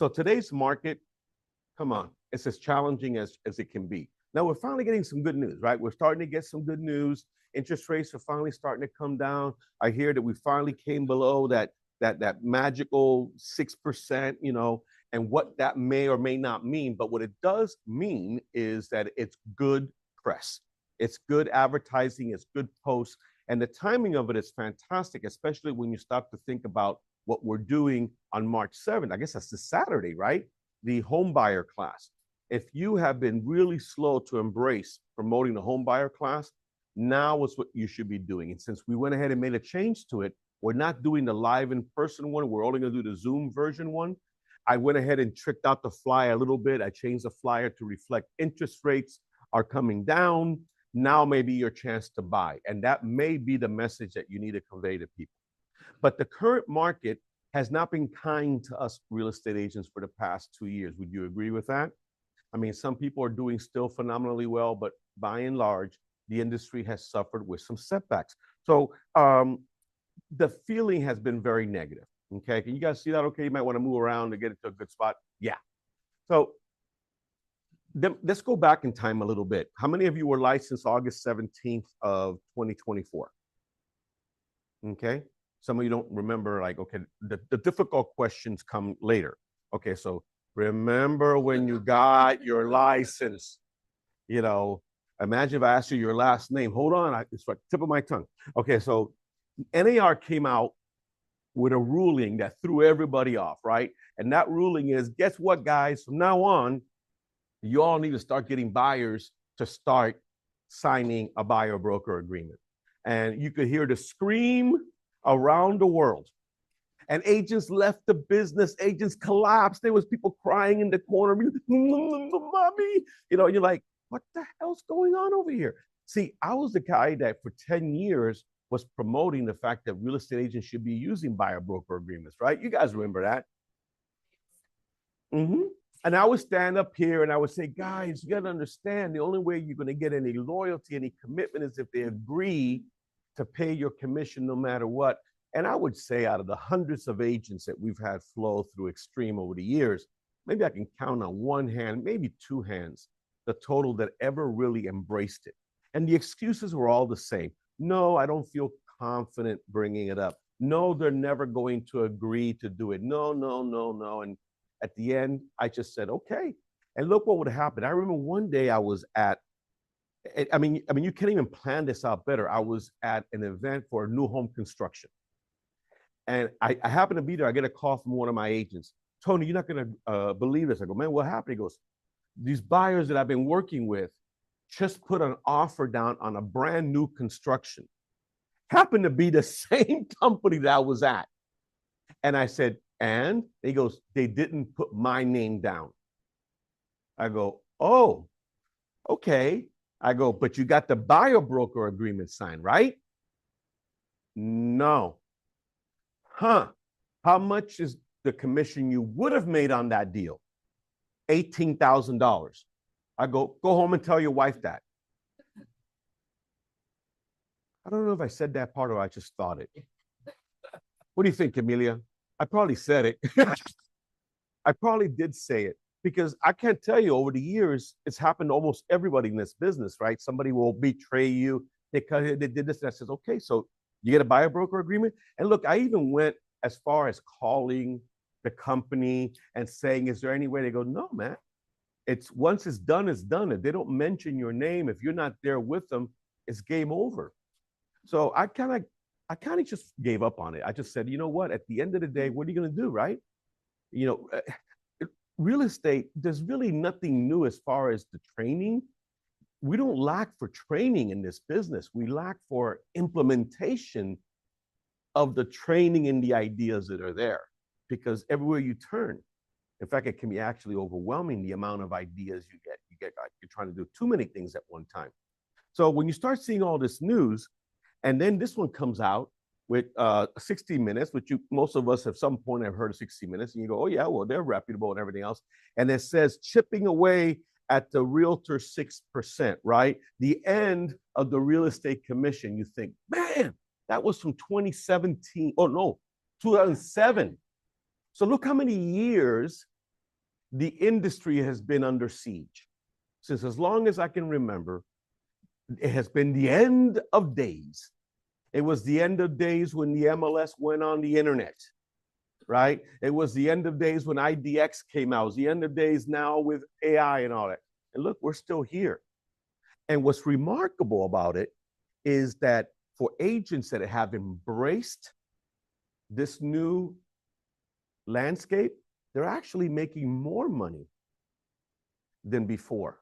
So today's market, come on, it's as challenging as it can be. Now we're finally getting some good news, right? We're starting to get some good news. Interest rates are finally starting to come down. I hear that we finally came below that magical 6%, you know, and what that may or may not mean. But what it does mean is that it's good press. It's good advertising, it's good posts, and the timing of it is fantastic, especially when you start to think about what we're doing on March 7th. I guess that's the Saturday, right? The home buyer class. If you have been really slow to embrace promoting the home buyer class, now is what you should be doing. And since we went ahead and made a change to it, we're not doing the live in-person one. We're only going to do the Zoom version one. I went ahead and tricked out the flyer a little bit. I changed the flyer to reflect interest rates are coming down. Now may be your chance to buy. And that may be the message that you need to convey to people. But the current market has not been kind to us real estate agents for the past 2 years. Would you agree with that? I mean, some people are doing still phenomenally well, but by and large, the industry has suffered with some setbacks. So the feeling has been very negative. Okay, can you guys see that? Okay, you might want to move around to get it to a good spot. Yeah. So let's go back in time a little bit. How many of you were licensed August 17th of 2024? Okay. Some of you don't remember, like, okay, the difficult questions come later. Okay, so remember when you got your license, you know, imagine if I asked you your last name. Hold on, it's like tip of my tongue. Okay, so NAR came out with a ruling that threw everybody off, right? And that ruling is, guess what, guys? From now on, you all need to start getting buyers to start signing a buyer broker agreement. And you could hear the scream around the world. And agents left the business. Agents collapsed. There was people crying in the corner. Mommy, you know, you're like, what the hell's going on over here? See, I was the guy that for 10 years was promoting the fact that real estate agents should be using buyer broker agreements, right? You guys remember that? Mm-hmm. And I would stand up here and I would say, guys, you got to understand, the only way you're going to get any loyalty, any commitment is if they agree to pay your commission no matter what. And I would say out of the hundreds of agents that we've had flow through Extreme over the years, maybe I can count on one hand, maybe two hands, the total that ever really embraced it. And the excuses were all the same. No, I don't feel confident bringing it up. No, they're never going to agree to do it. No, no, no, no. And at the end, I just said, okay. And look what would happen. I remember one day I was at, I mean, you can't even plan this out better. I was at an event for a new home construction. And I happened to be there. I get a call from one of my agents. Tony, you're not going to believe this. I go, man, what happened? He goes, these buyers that I've been working with just put an offer down on a brand new construction. Happened to be the same company that I was at. And I said, and he goes, they didn't put my name down. I go, oh, okay. I go, but you got the buyer broker agreement signed, right? No. Huh. How much is the commission you would have made on that deal? $18,000. I go home and tell your wife that. I don't know if I said that part or I just thought it. What do you think, Amelia? I probably said it. I probably did say it because I can't tell you, over the years, it's happened to almost everybody in this business, right? Somebody will betray you. They did this. And I says, okay, so you get a buyer broker agreement? And look, I even went as far as calling the company and saying, is there any way? They go, no, man. It's once it's done, it's done. If they don't mention your name, if you're not there with them, it's game over. So I kind of just gave up on it. I just said, you know what? At the end of the day, what are you going to do, right? You know, real estate, there's really nothing new as far as the training. We don't lack for training in this business. We lack for implementation of the training and the ideas that are there, because everywhere you turn, in fact, it can be actually overwhelming, the amount of ideas you get. You're trying to do too many things at one time. So when you start seeing all this news, and then this one comes out with 60 Minutes, which most of us at some point have heard of 60 Minutes, and you go, oh yeah, well, they're reputable and everything else. And it says chipping away at the realtor 6%, right? The end of the real estate commission. You think, man, that was from 2017. Oh no, 2007. So look how many years the industry has been under siege since as long as I can remember. It has been the end of days. It was the end of days when the MLS went on the internet, right? It was the end of days when IDX came out. It was the end of days now with AI and all that. And look, we're still here. And what's remarkable about it is that for agents that have embraced this new landscape, they're actually making more money than before.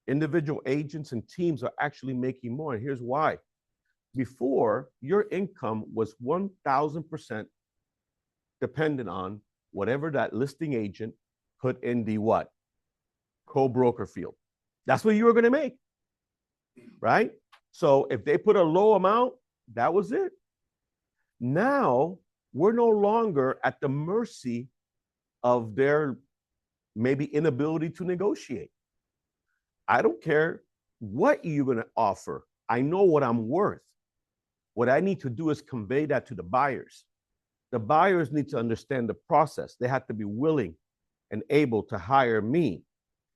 Individual agents and teams are actually making more. And here's why. Before, your income was 1,000% dependent on whatever that listing agent put in the what? Co-broker field. That's what you were going to make, right? So if they put a low amount, that was it. Now, we're no longer at the mercy of their maybe inability to negotiate. I don't care what you're going to offer. I know what I'm worth. What I need to do is convey that to the buyers. The buyers need to understand the process. They have to be willing and able to hire me.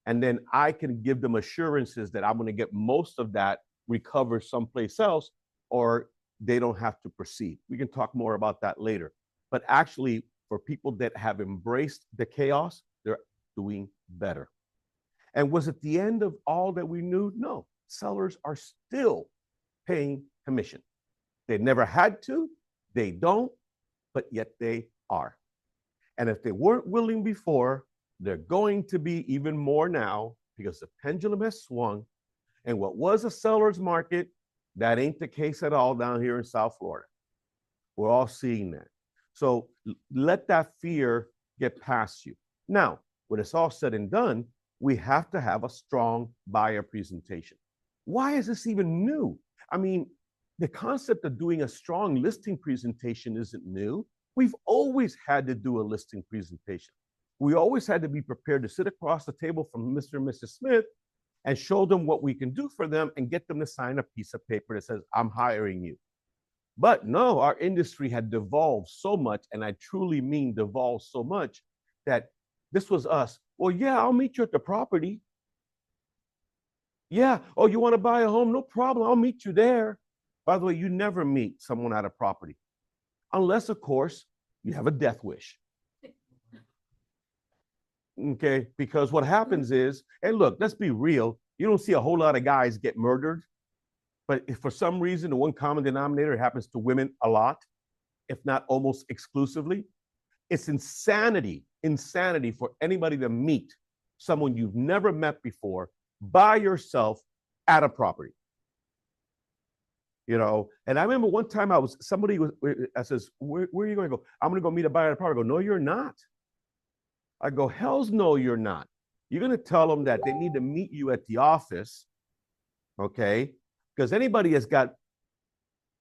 And then I can give them assurances that I'm going to get most of that recovered someplace else, or they don't have to proceed. We can talk more about that later. But actually, for people that have embraced the chaos, they're doing better. And was it the end of all that we knew? No. Sellers are still paying commission. They never had to, they don't, but yet they are. And if they weren't willing before, they're going to be even more now because the pendulum has swung. And what was a seller's market, that ain't the case at all down here in South Florida. We're all seeing that. So let that fear get past you. Now, when it's all said and done, we have to have a strong buyer presentation. Why is this even new? I mean, the concept of doing a strong listing presentation isn't new. We've always had to do a listing presentation. We always had to be prepared to sit across the table from Mr. and Mrs. Smith and show them what we can do for them and get them to sign a piece of paper that says, I'm hiring you. But no, our industry had devolved so much, and I truly mean devolved so much, that this was us. Well, yeah, I'll meet you at the property. Yeah. Oh, you want to buy a home? No problem. I'll meet you there. By the way, you never meet someone at a property. Unless, of course, you have a death wish. Okay, because what happens is, and look, let's be real, you don't see a whole lot of guys get murdered, but if for some reason the one common denominator happens to women a lot, if not almost exclusively, it's insanity for anybody to meet someone you've never met before by yourself at a property. You know, and I remember one time I says, where are you going to go? I'm going to go meet a buyer at a property. I go, no, you're not. I go, hell's no, you're not. You're going to tell them that they need to meet you at the office, okay? Because anybody has got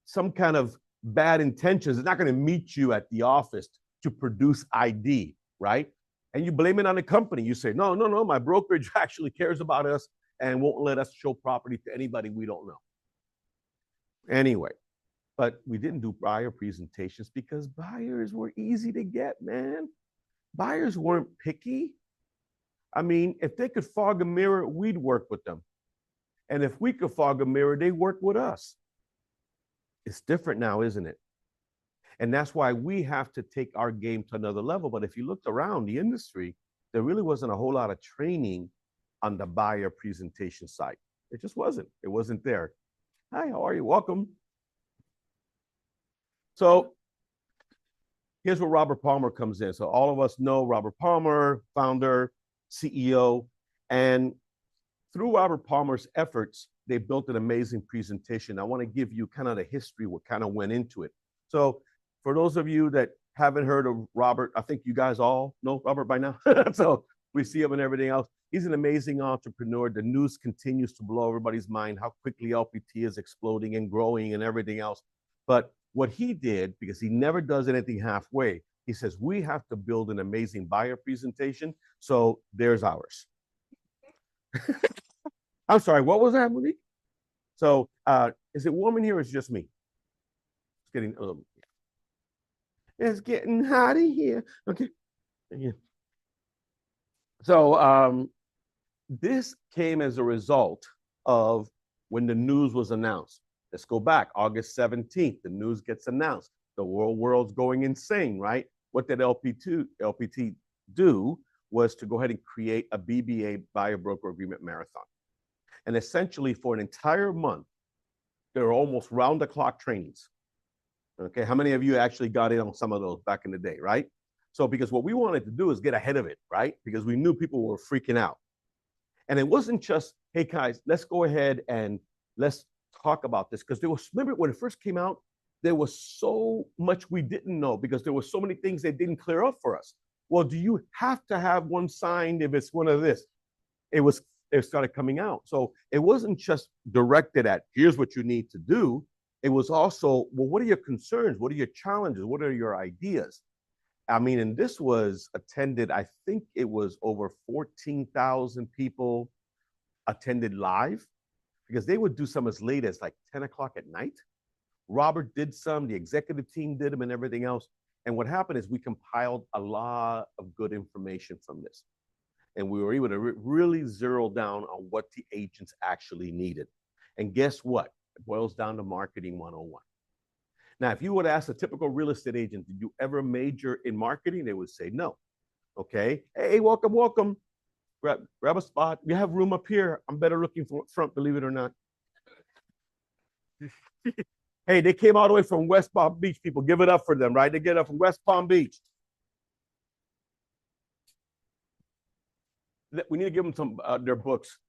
some kind of bad intentions is not going to meet you at the office to produce ID, right? And you blame it on the company. You say, no, my brokerage actually cares about us and won't let us show property to anybody we don't know. Anyway, but we didn't do buyer presentations because buyers were easy to get, man. Buyers weren't picky. I mean, if they could fog a mirror, we'd work with them. And if we could fog a mirror, they work with us. It's different now, isn't it? And that's why we have to take our game to another level. But if you looked around the industry, there really wasn't a whole lot of training on the buyer presentation side. It just wasn't. It wasn't there. Hi, how are you? Welcome. So here's where Robert Palmer comes in. So all of us know Robert Palmer, founder, CEO, and through Robert Palmer's efforts, they built an amazing presentation. I want to give you kind of the history, what kind of went into it. So for those of you that haven't heard of Robert, I think you guys all know Robert by now. So we see him and everything else. He's an amazing entrepreneur. The news continues to blow everybody's mind how quickly LPT is exploding and growing and everything else. But what he did, because he never does anything halfway, he says, we have to build an amazing buyer presentation. So there's ours. I'm sorry, what was that, Monique? So is it warm in here or is it just me? It's getting hot in here. Okay. Yeah. So this came as a result of when the news was announced. Let's go back, August 17th, the news gets announced. The world's going insane, right? What did LPT do was to go ahead and create a BBA, buyer broker agreement marathon. And essentially for an entire month, there were almost round the clock trainings. Okay, how many of you actually got in on some of those back in the day, right? So because what we wanted to do is get ahead of it, right? Because we knew people were freaking out. And it wasn't just, hey guys, let's go ahead and let's talk about this. Because there was, remember when it first came out, there was so much we didn't know because there were so many things that didn't clear up for us. Well, do you have to have one signed if it's one of this? It started coming out. So it wasn't just directed at here's what you need to do. It was also, well, what are your concerns? What are your challenges? What are your ideas? I mean, and this was attended, I think it was over 14,000 people attended live because they would do some as late as like 10 o'clock at night. Robert did some, the executive team did them and everything else. And what happened is we compiled a lot of good information from this. And we were able to really zero down on what the agents actually needed. And guess what? It boils down to marketing 101. Now, if you would ask a typical real estate agent, did you ever major in marketing? They would say no. Okay. Hey, welcome, welcome. Grab a spot. You have room up here. I'm better looking front, believe it or not. Hey, they came all the way from West Palm Beach, people. Give it up for them, right? They get up from West Palm Beach. We need to give them some their books.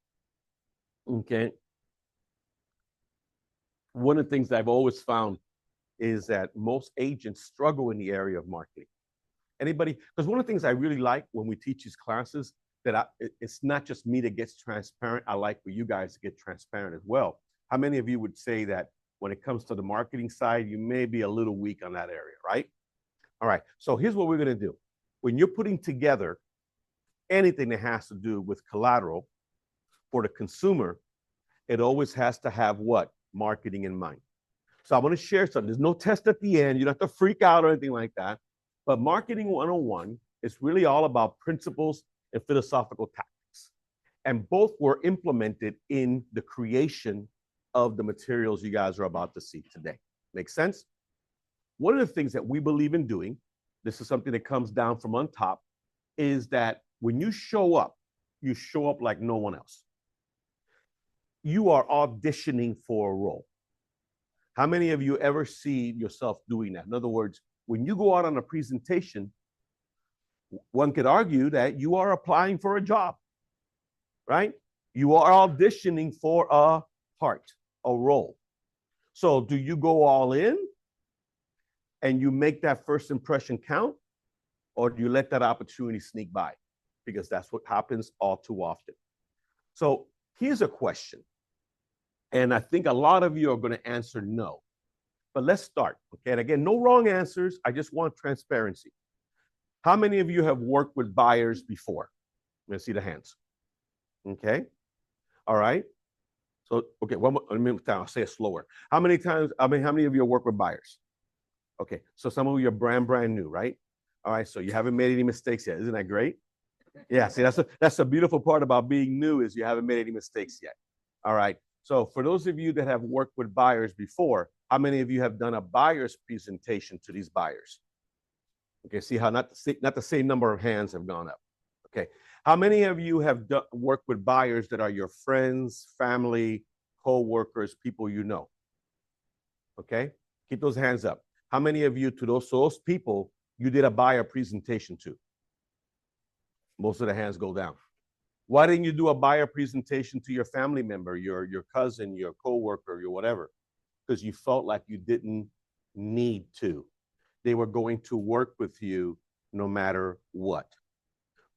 Okay. One of the things that I've always found is that most agents struggle in the area of marketing. Anybody? Because one of the things I really like when we teach these classes that it's not just me that gets transparent. I like for you guys to get transparent as well. How many of you would say that when it comes to the marketing side, you may be a little weak on that area, right? All right. So here's what we're going to do. When you're putting together anything that has to do with collateral for the consumer, it always has to have what? Marketing in mind. So I want to share something. There's no test at the end. You don't have to freak out or anything like that. But marketing 101 is really all about principles and philosophical tactics. And both were implemented in the creation of the materials you guys are about to see today. Make sense? One of the things that we believe in doing, this is something that comes down from on top, is that when you show up like no one else. You are auditioning for a role. How many of you ever see yourself doing that? In other words, when you go out on a presentation, one could argue that you are applying for a job, right? You are auditioning for a part, a role. So do you go all in and you make that first impression count, or do you let that opportunity sneak by? Because that's what happens all too often. So here's a question. And I think a lot of you are going to answer no. But let's start, okay? And again, no wrong answers. I just want transparency. How many of you have worked with buyers before? Let me see the hands. Okay. All right. So, okay, one more, let me I'll say it slower. How many times, how many of you have worked with buyers? Okay, so some of you are brand new, right? All right, so you haven't made any mistakes yet. Isn't that great? Yeah, see, that's a beautiful part about being new is you haven't made any mistakes yet. All right, so for those of you that have worked with buyers before, how many of you have done a buyer's presentation to these buyers? Okay, see how not the same number of hands have gone up. Okay, how many of you have worked with buyers that are your friends, family, co-workers, people you know? Okay, keep those hands up. How many of you, to those people, you did a buyer presentation to? Most of the hands go down. Why didn't you do a buyer presentation to your family member, your cousin, your coworker, your whatever? Because you felt like you didn't need to. They were going to work with you no matter what.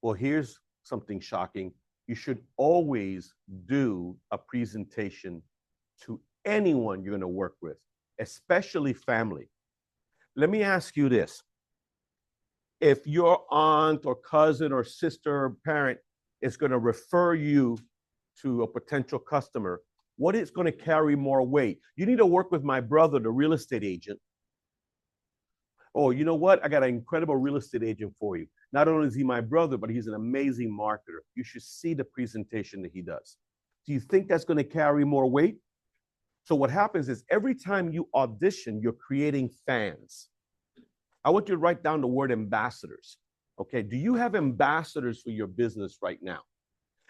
Well, here's something shocking. You should always do a presentation to anyone you're going to work with, especially family. Let me ask you this. If your aunt or cousin or sister or parent is going to refer you to a potential customer, what is going to carry more weight? You need to work with my brother, the real estate agent. Oh, you know what? I got an incredible real estate agent for you. Not only is he my brother, but he's an amazing marketer. You should see the presentation that he does. Do you think that's going to carry more weight? So what happens is every time you audition, you're creating fans. I want you to write down the word ambassadors. Okay, do you have ambassadors for your business right now?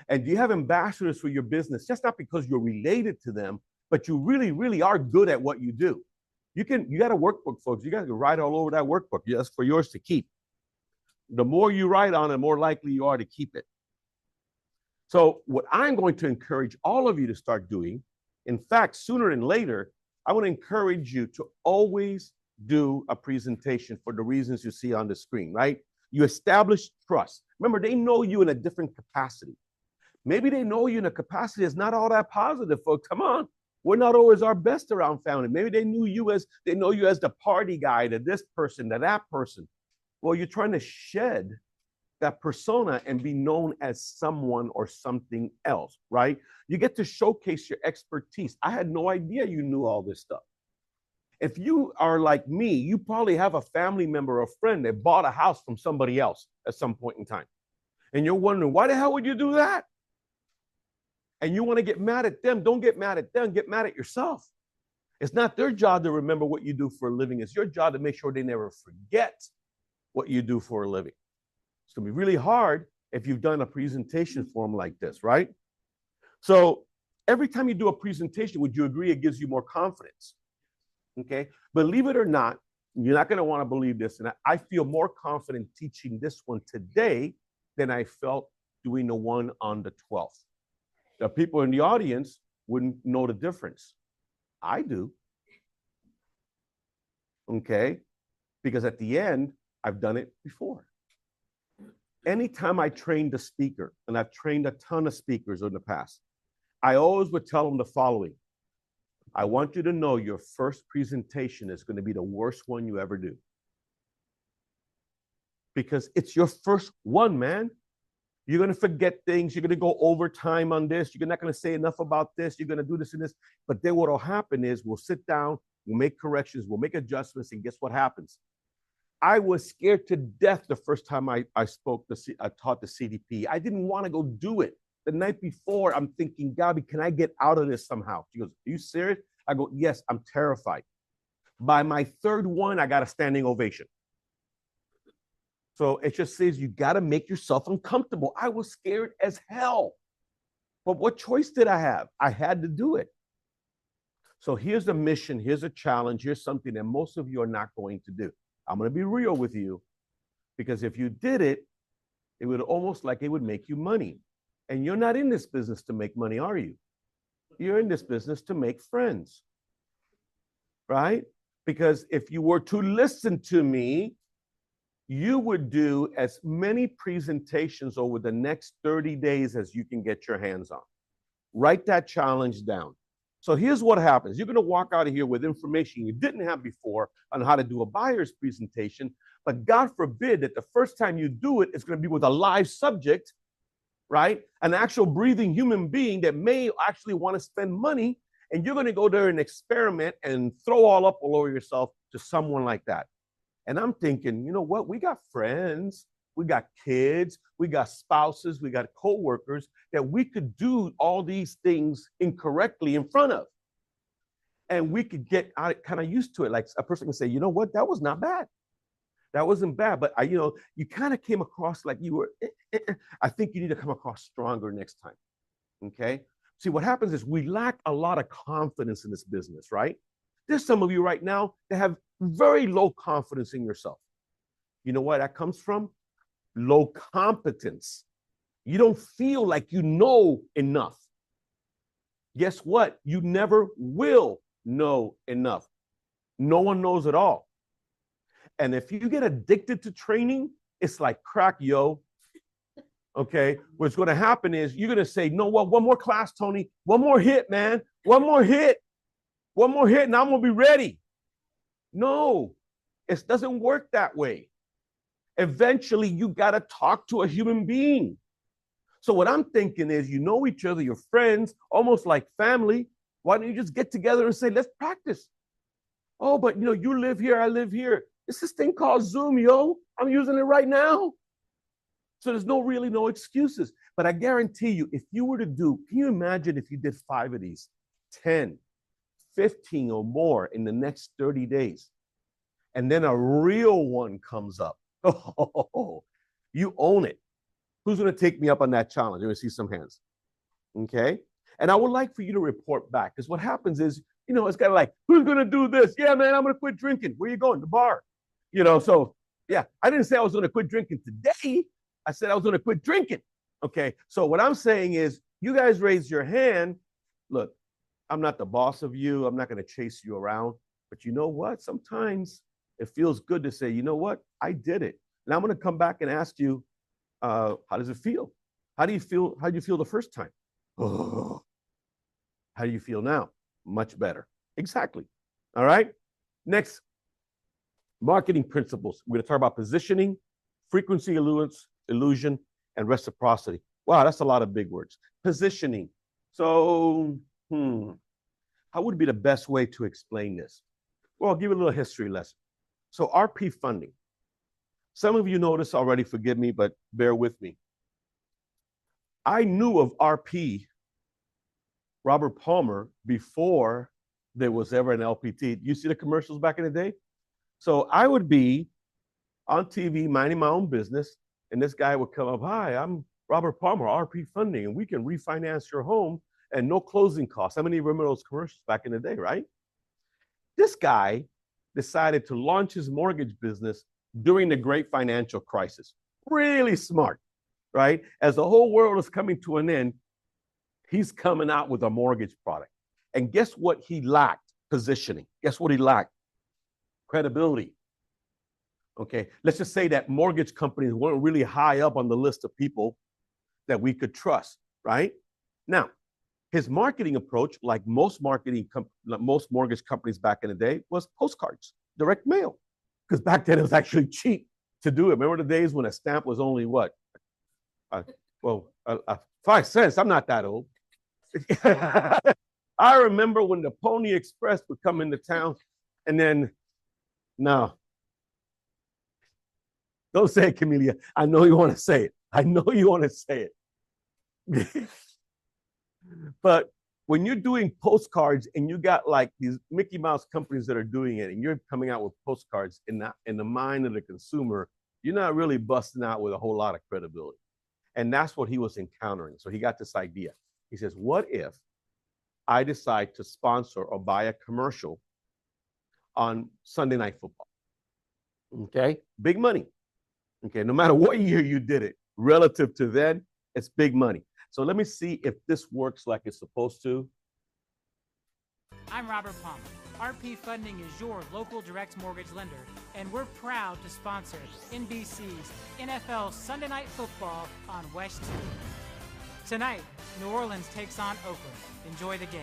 And do you have ambassadors for your business just not because you're related to them, but you really, really are good at what you do? You got a workbook, folks. You got to write all over that workbook. That's for yours to keep. The more you write on it, the more likely you are to keep it. So what I'm going to encourage all of you to start doing, in fact, sooner than later, I want to encourage you to always do a presentation for the reasons you see on the screen, right? You establish trust. Remember, they know you in a different capacity. Maybe they know you in a capacity that's not all that positive, folks. Come on. We're not always our best around family. Maybe they know you as the party guy, to this person, to that person. Well, you're trying to shed that persona and be known as someone or something else, right? You get to showcase your expertise. I had no idea you knew all this stuff. If you are like me, you probably have a family member or friend that bought a house from somebody else at some point in time. And you're wondering, why the hell would you do that? And you want to get mad at them. Don't get mad at them. Get mad at yourself. It's not their job to remember what you do for a living. It's your job to make sure they never forget what you do for a living. It's going to be really hard if you've done a presentation for them like this, right? So every time you do a presentation, would you agree it gives you more confidence? Okay. Believe it or not, you're not going to want to believe this. And I feel more confident teaching this one today than I felt doing the one on the 12th. The people in the audience wouldn't know the difference. I do. Okay. Because at the end, I've done it before. Anytime I trained a speaker, and I've trained a ton of speakers in the past, I always would tell them the following. I want you to know your first presentation is going to be the worst one you ever do. Because it's your first one, man. You're going to forget things. You're going to go overtime on this. You're not going to say enough about this. You're going to do this and this. But then what will happen is we'll sit down, we'll make corrections, we'll make adjustments, and guess what happens? I was scared to death the first time I taught the CDP. I didn't want to go do it. The night before, I'm thinking, Gabby, can I get out of this somehow? She goes, are you serious? I go, yes, I'm terrified. By my third one, I got a standing ovation. So it just says you got to make yourself uncomfortable. I was scared as hell. But what choice did I have? I had to do it. So here's a mission. Here's a challenge. Here's something that most of you are not going to do. I'm going to be real with you, because if you did it, it would almost like it would make you money. And you're not in this business to make money, are you? You're in this business to make friends, right? Because if you were to listen to me, you would do as many presentations over the next 30 days as you can get your hands on. Write that challenge down. So here's what happens. You're going to walk out of here with information you didn't have before on how to do a buyer's presentation. But God forbid that the first time you do it, it's going to be with a live subject, right? An actual breathing human being that may actually want to spend money. And you're going to go there and experiment and throw all up all over yourself to someone like that. And I'm thinking, you know what? We got friends, we got kids, we got spouses, we got coworkers that we could do all these things incorrectly in front of. And we could get kind of used to it. Like a person can say, you know what? That was not bad. That wasn't bad. But you kind of came across like you were, I think you need to come across stronger next time. Okay. See, what happens is we lack a lot of confidence in this business, right? There's some of you right now that have very low confidence in yourself. You know where that comes from? Low competence. You don't feel like you know enough. Guess what? You never will know enough. No one knows it all. And if you get addicted to training, it's like crack, yo. Okay, what's going to happen is you're going to say, no, well, one more class, Tony. One more hit, man. One more hit. One more hit, and I'm going to be ready. No, it doesn't work that way. Eventually, you got to talk to a human being. So what I'm thinking is, you know each other, you're friends, almost like family. Why don't you just get together and say, let's practice? Oh, but you live here, I live here. It's this thing called Zoom, yo. I'm using it right now. So there's no excuses. But I guarantee you, if you were to do, can you imagine if you did 5 of these, 10, 15 or more in the next 30 days, and then a real one comes up? Oh, you own it. Who's going to take me up on that challenge? Let me see some hands. Okay. And I would like for you to report back, because what happens is, it's kind of like, who's going to do this? Yeah, man, I'm going to quit drinking. Where are you going? The bar. So yeah, I didn't say I was going to quit drinking today. I said I was going to quit drinking. Okay. So what I'm saying is, you guys raise your hand. Look, I'm not the boss of you. I'm not going to chase you around. But you know what? Sometimes it feels good to say, you know what? I did it. And I'm going to come back and ask you, how does it feel? How do you feel? How did you feel the first time? Oh. How do you feel now? Much better. Exactly. All right. Next, marketing principles. We're going to talk about positioning, frequency illusion, and reciprocity. Wow, that's a lot of big words. Positioning. So, how would be the best way to explain this? Well, I'll give you a little history lesson. So RP funding. Some of you know this already, forgive me, but bear with me. I knew of RP, Robert Palmer, before there was ever an LPT. You see the commercials back in the day? So I would be on TV minding my own business, and this guy would come up, hi, I'm Robert Palmer, RP Funding, and we can refinance your home and no closing costs. How many remember those commercials back in the day, right? This guy decided to launch his mortgage business during the great financial crisis. Really smart, right? As the whole world is coming to an end, he's coming out with a mortgage product. And guess what he lacked? Positioning. Guess what he lacked? Credibility. Okay, let's just say that mortgage companies weren't really high up on the list of people that we could trust, right? Now, his marketing approach, like most mortgage companies back in the day, was postcards, direct mail. Because back then it was actually cheap to do it. Remember the days when a stamp was only what? 5 cents. I'm not that old. I remember when the Pony Express would come into town, and then, no. Don't say it, Camellia. I know you want to say it. I know you want to say it. But when you're doing postcards and you got like these Mickey Mouse companies that are doing it, and you're coming out with postcards in the mind of the consumer, you're not really busting out with a whole lot of credibility. And that's what he was encountering. So he got this idea. He says, what if I decide to sponsor or buy a commercial on Sunday Night Football? Okay, big money. Okay, no matter what year you did it, relative to then, it's big money. So let me see if this works like it's supposed to. I'm Robert Palmer. RP Funding is your local direct mortgage lender, and we're proud to sponsor NBC's NFL Sunday Night Football on West 2. Tonight, New Orleans takes on Oakland. Enjoy the game.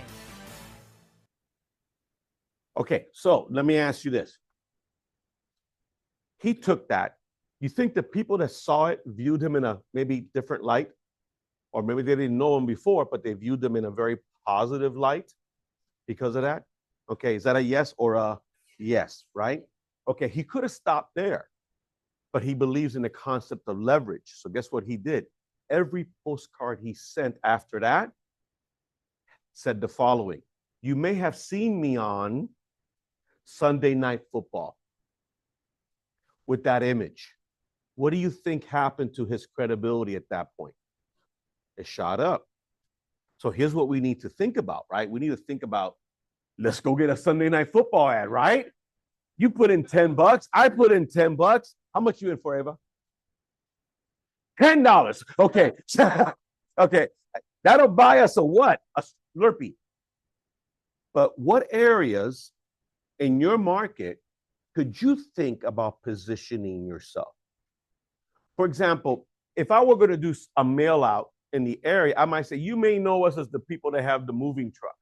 Okay, so let me ask you this. He took that. You think the people that saw it viewed him in a maybe different light? Or maybe they didn't know him before, but they viewed them in a very positive light because of that? Okay, is that a yes or a yes, right? Okay, he could have stopped there, but he believes in the concept of leverage. So guess what he did? Every postcard he sent after that said the following: you may have seen me on Sunday Night Football with that image. What do you think happened to his credibility at that point? It shot up. So here's what we need to think about, right? We need to think about, let's go get a Sunday Night Football ad, right? You put in $10. I put in $10. How much you in for, Ava? $10. Okay. Okay. That'll buy us a what? A Slurpee. But what areas in your market could you think about positioning yourself? For example, if I were going to do a mail out in the area, I might say, you may know us as the people that have the moving truck.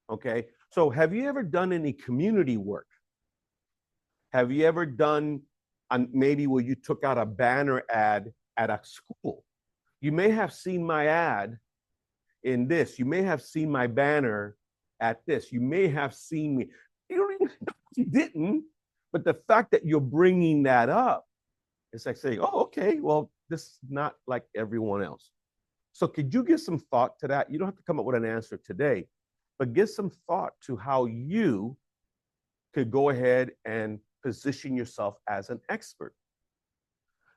Okay. So have you ever done any community work? Have you ever done maybe where you took out a banner ad at a school? You may have seen my ad in this. You may have seen my banner at this. You may have seen me. You don't even know you didn't, But the fact that you're bringing that up, it's like saying, oh, okay, well, this is not like everyone else. So could you give some thought to that? You don't have to come up with an answer today, but give some thought to how you could go ahead and position yourself as an expert.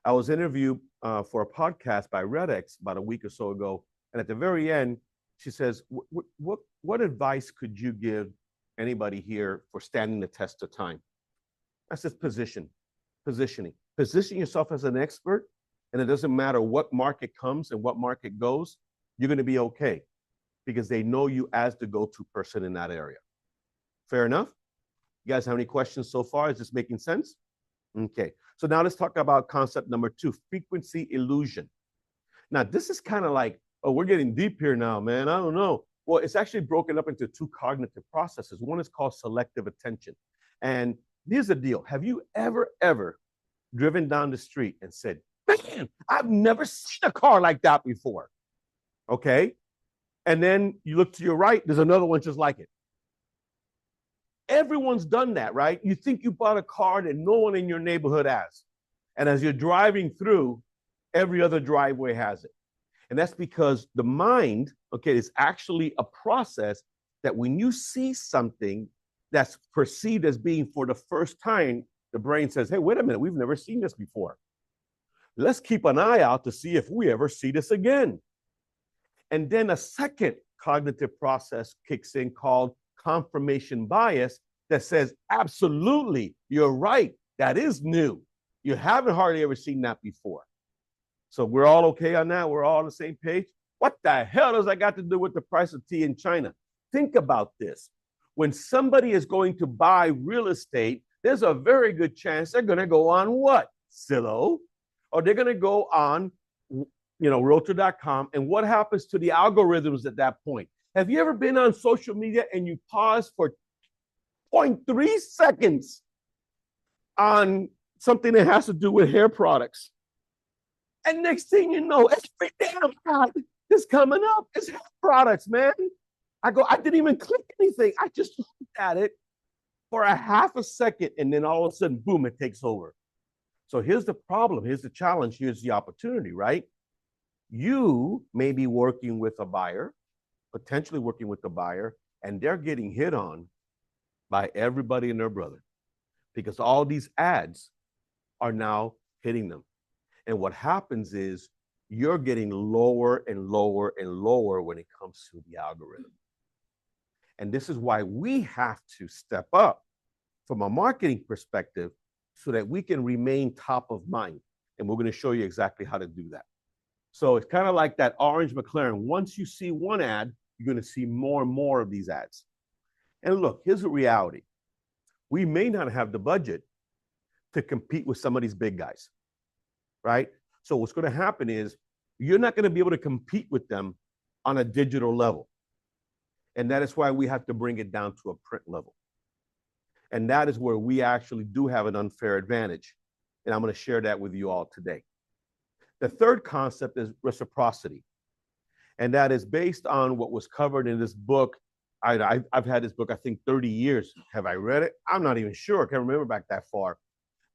I was interviewed for a podcast by RedX about a week or so ago, and at the very end, she says, what advice could you give anybody here for standing the test of time? I said, positioning. Position yourself as an expert, and it doesn't matter what market comes and what market goes, you're going to be okay because they know you as the go-to person in that area. Fair enough? You guys have any questions so far? Is this making sense? Okay, so now let's talk about concept number 2, frequency illusion. Now, this is kind of like, oh, we're getting deep here now, man. I don't know. Well, it's actually broken up into 2 cognitive processes. One is called selective attention. And here's the deal. Have you ever driven down the street and said, man, I've never seen a car like that before? Okay. And then you look to your right, there's another one just like it. Everyone's done that, right? You think you bought a car that no one in your neighborhood has. And as you're driving through, every other driveway has it. And that's because the mind, okay, is actually a process that when you see something that's perceived as being for the first time, the brain says, hey, wait a minute, we've never seen this before. Let's keep an eye out to see if we ever see this again. And then a second cognitive process kicks in called confirmation bias that says, absolutely, you're right, that is new. You haven't hardly ever seen that before. So we're all okay on that? We're all on the same page? What the hell does that got to do with the price of tea in China? Think about this. When somebody is going to buy real estate, there's a very good chance they're going to go on what? Zillow, or they're going to go on, Realtor.com. And what happens to the algorithms at that point? Have you ever been on social media and you pause for 0.3 seconds on something that has to do with hair products? And next thing you know, every damn ad is coming up. It's hair products, man. I didn't even click anything. I just looked at it for a half a second, and then all of a sudden, boom, it takes over. So here's the problem. Here's the challenge. Here's the opportunity, right? You may be working with a buyer, potentially working with the buyer, and they're getting hit on by everybody and their brother because all these ads are now hitting them. And what happens is you're getting lower and lower and lower when it comes to the algorithm. And this is why we have to step up from a marketing perspective so that we can remain top of mind. And we're going to show you exactly how to do that. So it's kind of like that orange McLaren. Once you see one ad, you're going to see more and more of these ads. And look, here's the reality. We may not have the budget to compete with some of these big guys, right? So what's going to happen is you're not going to be able to compete with them on a digital level. And that is why we have to bring it down to a print level. And that is where we actually do have an unfair advantage. And I'm going to share that with you all today. The third concept is reciprocity. And that is based on what was covered in this book. I've had this book, I think, 30 years. Have I read it? I'm not even sure. I can't remember back that far.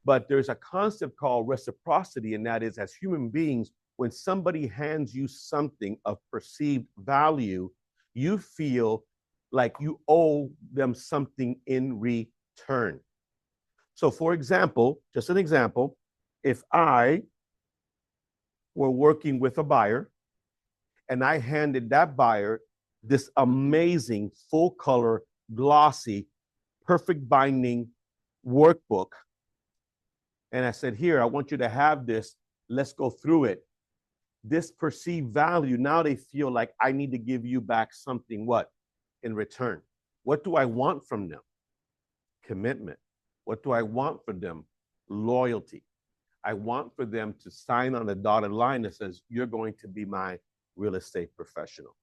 But there's a concept called reciprocity, and that is, as human beings, when somebody hands you something of perceived value, you feel like you owe them something in return. So for example, just an example, if I were working with a buyer and I handed that buyer this amazing, full color, glossy, perfect binding workbook, and I said, here, I want you to have this, let's go through it. This perceived value, now they feel like I need to give you back something, what? In return. What do I want from them? Commitment. What do I want from them? Loyalty. I want for them to sign on the dotted line that says, you're going to be my real estate professional.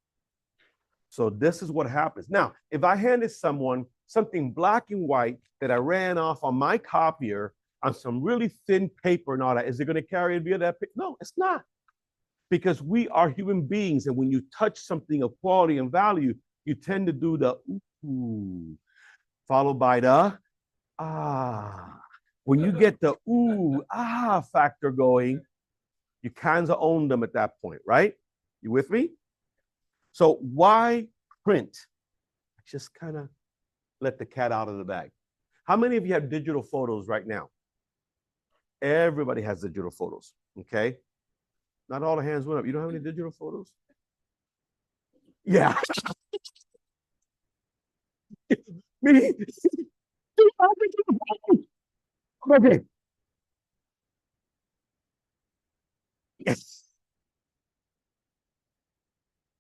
So this is what happens. Now, if I handed someone something black and white that I ran off on my copier on some really thin paper and all that, is it going to carry it via that paper? No, it's not. Because we are human beings, and when you touch something of quality and value, you tend to do the ooh, followed by the ah. When you get the ooh, ah factor going, you kind of own them at that point, right? You with me? So why print? Just kind of let the cat out of the bag. How many of you have digital photos right now? Everybody has digital photos, okay? Not all the hands went up. You don't have any digital photos? Yeah. Me? Okay. Yes.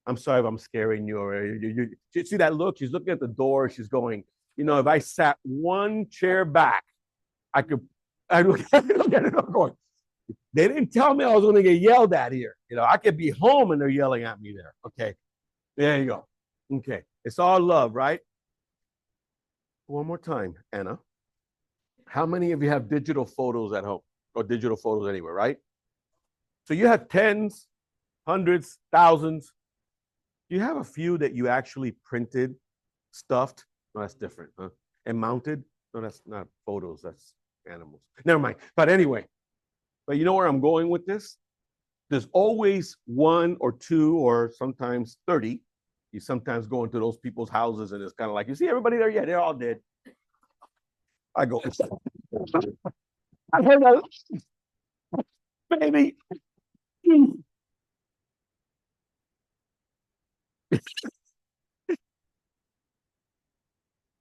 I'm sorry if I'm scaring you. Or you see that look? She's looking at the door. She's going, you know, if I sat one chair back, I could. I look at it. I'm going. They didn't tell me I was going to get yelled at here. You know, I could be home and they're yelling at me there. Okay, there you go. Okay, it's all love, right? One more time, Anna. How many of you have digital photos at home or digital photos anywhere, right? So you have tens, hundreds, thousands. Do you have a few that you actually printed, stuffed? No, that's different, huh? And mounted? No, that's not photos. That's animals. Never mind. But anyway, but you know where I'm going with this? There's always one or two or sometimes 30. You sometimes go into those people's houses and it's kind of like, you see everybody there? Yeah, they're all dead. I go, I heard that, baby.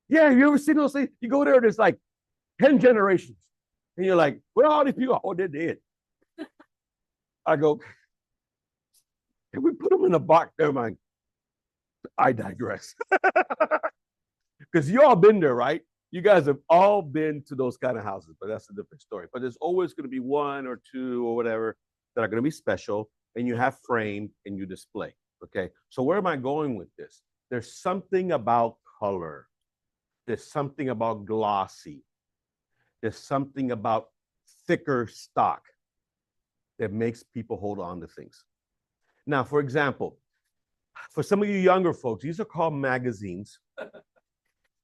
Yeah, you ever seen those things? You go there, there's like 10 generations. And you're like, where are all these people? Oh, they're dead. I go, can we put them in a box? Never mind. I digress. Because you all been there, right? You guys have all been to those kind of houses, but that's a different story. But there's always going to be one or two or whatever that are going to be special, and you have framed and you display. Okay. So where am I going with this? There's something about color. There's something about glossy. There's something about thicker stock that makes people hold on to things. Now, for example, for some of you younger folks, these are called magazines.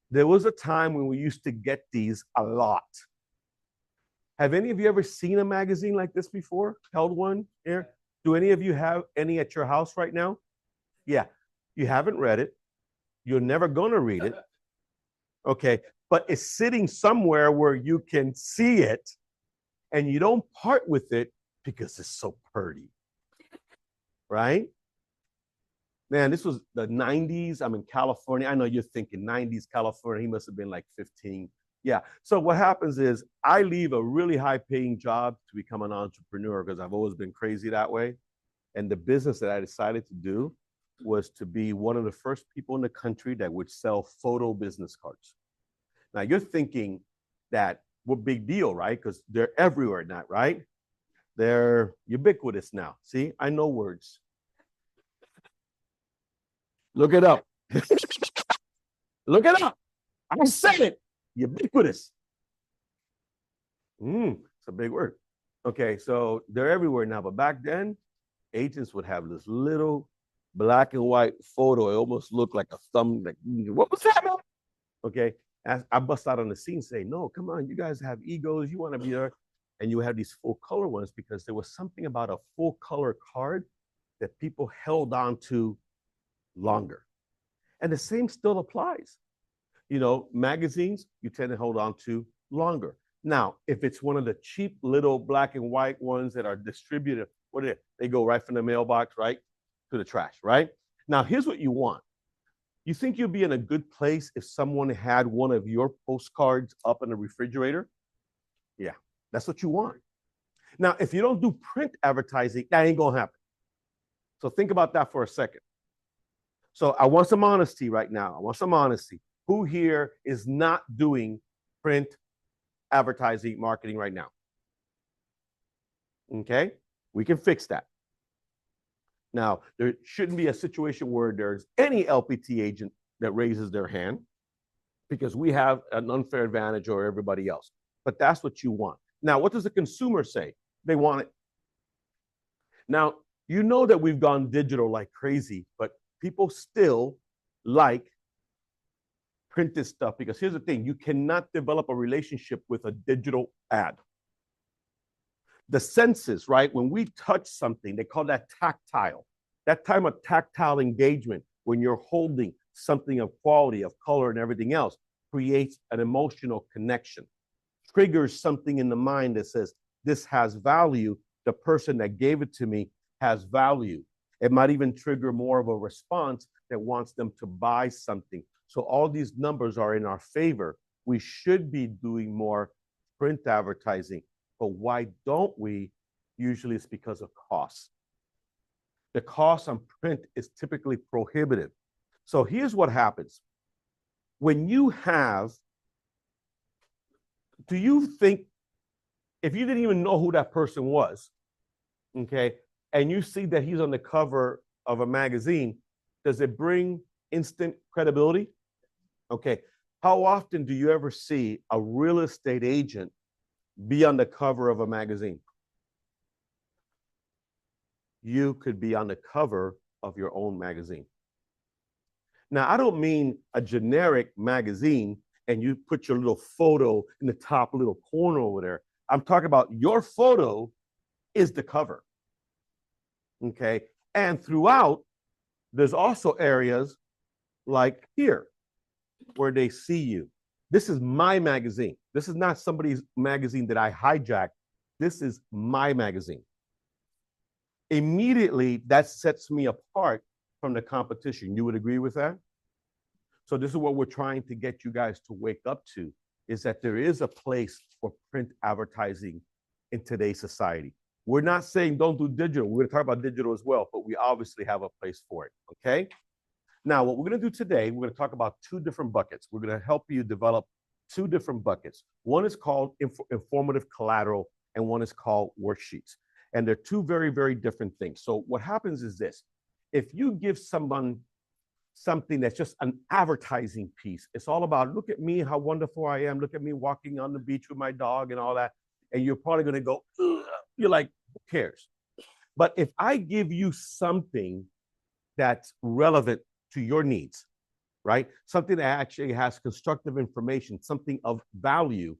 There was a time when we used to get these a lot. Have any of you ever seen a magazine like this before? Held one here? Do any of you have any at your house right now? Yeah. You haven't read it. You're never going to read it. Okay. But it's sitting somewhere where you can see it and you don't part with it because it's so pretty. Right? Man, this was the 90s. I'm in California. I know you're thinking 90s California. He must have been like 15. Yeah. So what happens is I leave a really high paying job to become an entrepreneur because I've always been crazy that way. And the business that I decided to do was to be one of the first people in the country that would sell photo business cards. Now you're thinking that what big deal, right? Because they're everywhere now, right? They're ubiquitous now. See, I know words. Look it up. Look it up. I said it. Ubiquitous. It's a big word. Okay, so they're everywhere now. But back then, agents would have this little black and white photo. It almost looked like a thumb. Like, what was that, man? Okay, I bust out on the scene saying, no, come on, you guys have egos. You want to be there. And you have these full color ones because there was something about a full color card that people held on to longer. And the same still applies. You know, magazines, you tend to hold on to longer. Now, if it's one of the cheap little black and white ones that are distributed, what are they? They go right from the mailbox, right, to the trash, right? Now, here's what you want. You think you'd be in a good place if someone had one of your postcards up in the refrigerator? Yeah, that's what you want. Now, if you don't do print advertising, that ain't gonna happen. So think about that for a second. So I want some honesty right now. I want some honesty. Who here is not doing print advertising marketing right now? Okay, we can fix that. Now, there shouldn't be a situation where there's any LPT agent that raises their hand because we have an unfair advantage over everybody else. But that's what you want. Now, what does the consumer say? They want it. Now, you know that we've gone digital like crazy, but people still like printed stuff, because here's the thing, you cannot develop a relationship with a digital ad. The senses, right? When we touch something, they call that tactile. That time of tactile engagement, when you're holding something of quality, of color, and everything else, creates an emotional connection, triggers something in the mind that says, this has value. The person that gave it to me has value. It might even trigger more of a response that wants them to buy something. So all these numbers are in our favor. We should be doing more print advertising. But why don't we? Usually it's because of cost. The cost on print is typically prohibitive. So here's what happens. When you have, do you think, if you didn't even know who that person was, okay, and you see that he's on the cover of a magazine, does it bring instant credibility? Okay, how often do you ever see a real estate agent be on the cover of a magazine? You could be on the cover of your own magazine. Now, I don't mean a generic magazine and you put your little photo in the top little corner over there. I'm talking about your photo is the cover. Okay. And throughout, there's also areas like here where they see you. This is my magazine. This is not somebody's magazine that I hijacked. This is my magazine. Immediately, that sets me apart from the competition. You would agree with that? So this is what we're trying to get you guys to wake up to, is that there is a place for print advertising in today's society. We're not saying don't do digital. We're going to talk about digital as well, but we obviously have a place for it, okay? Now, what we're going to do today, we're going to talk about two different buckets. We're going to help you develop two different buckets. One is called informative collateral, and one is called worksheets. And they're two very, very different things. So what happens is this. If you give someone something that's just an advertising piece, it's all about, look at me, how wonderful I am. Look at me walking on the beach with my dog and all that. And you're probably going to go, ugh. You're like, who cares? But if I give you something that's relevant to your needs, right? Something that actually has constructive information, something of value,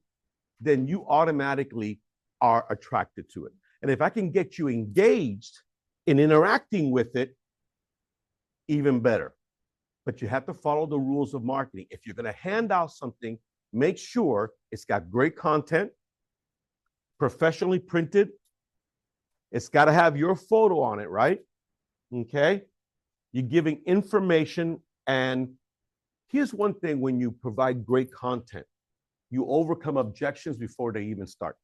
then you automatically are attracted to it. And if I can get you engaged in interacting with it, even better. But you have to follow the rules of marketing. If you're going to hand out something, make sure it's got great content, professionally printed. It's got to have your photo on it, right? Okay. You're giving information. And here's one thing: when you provide great content, you overcome objections before they even start.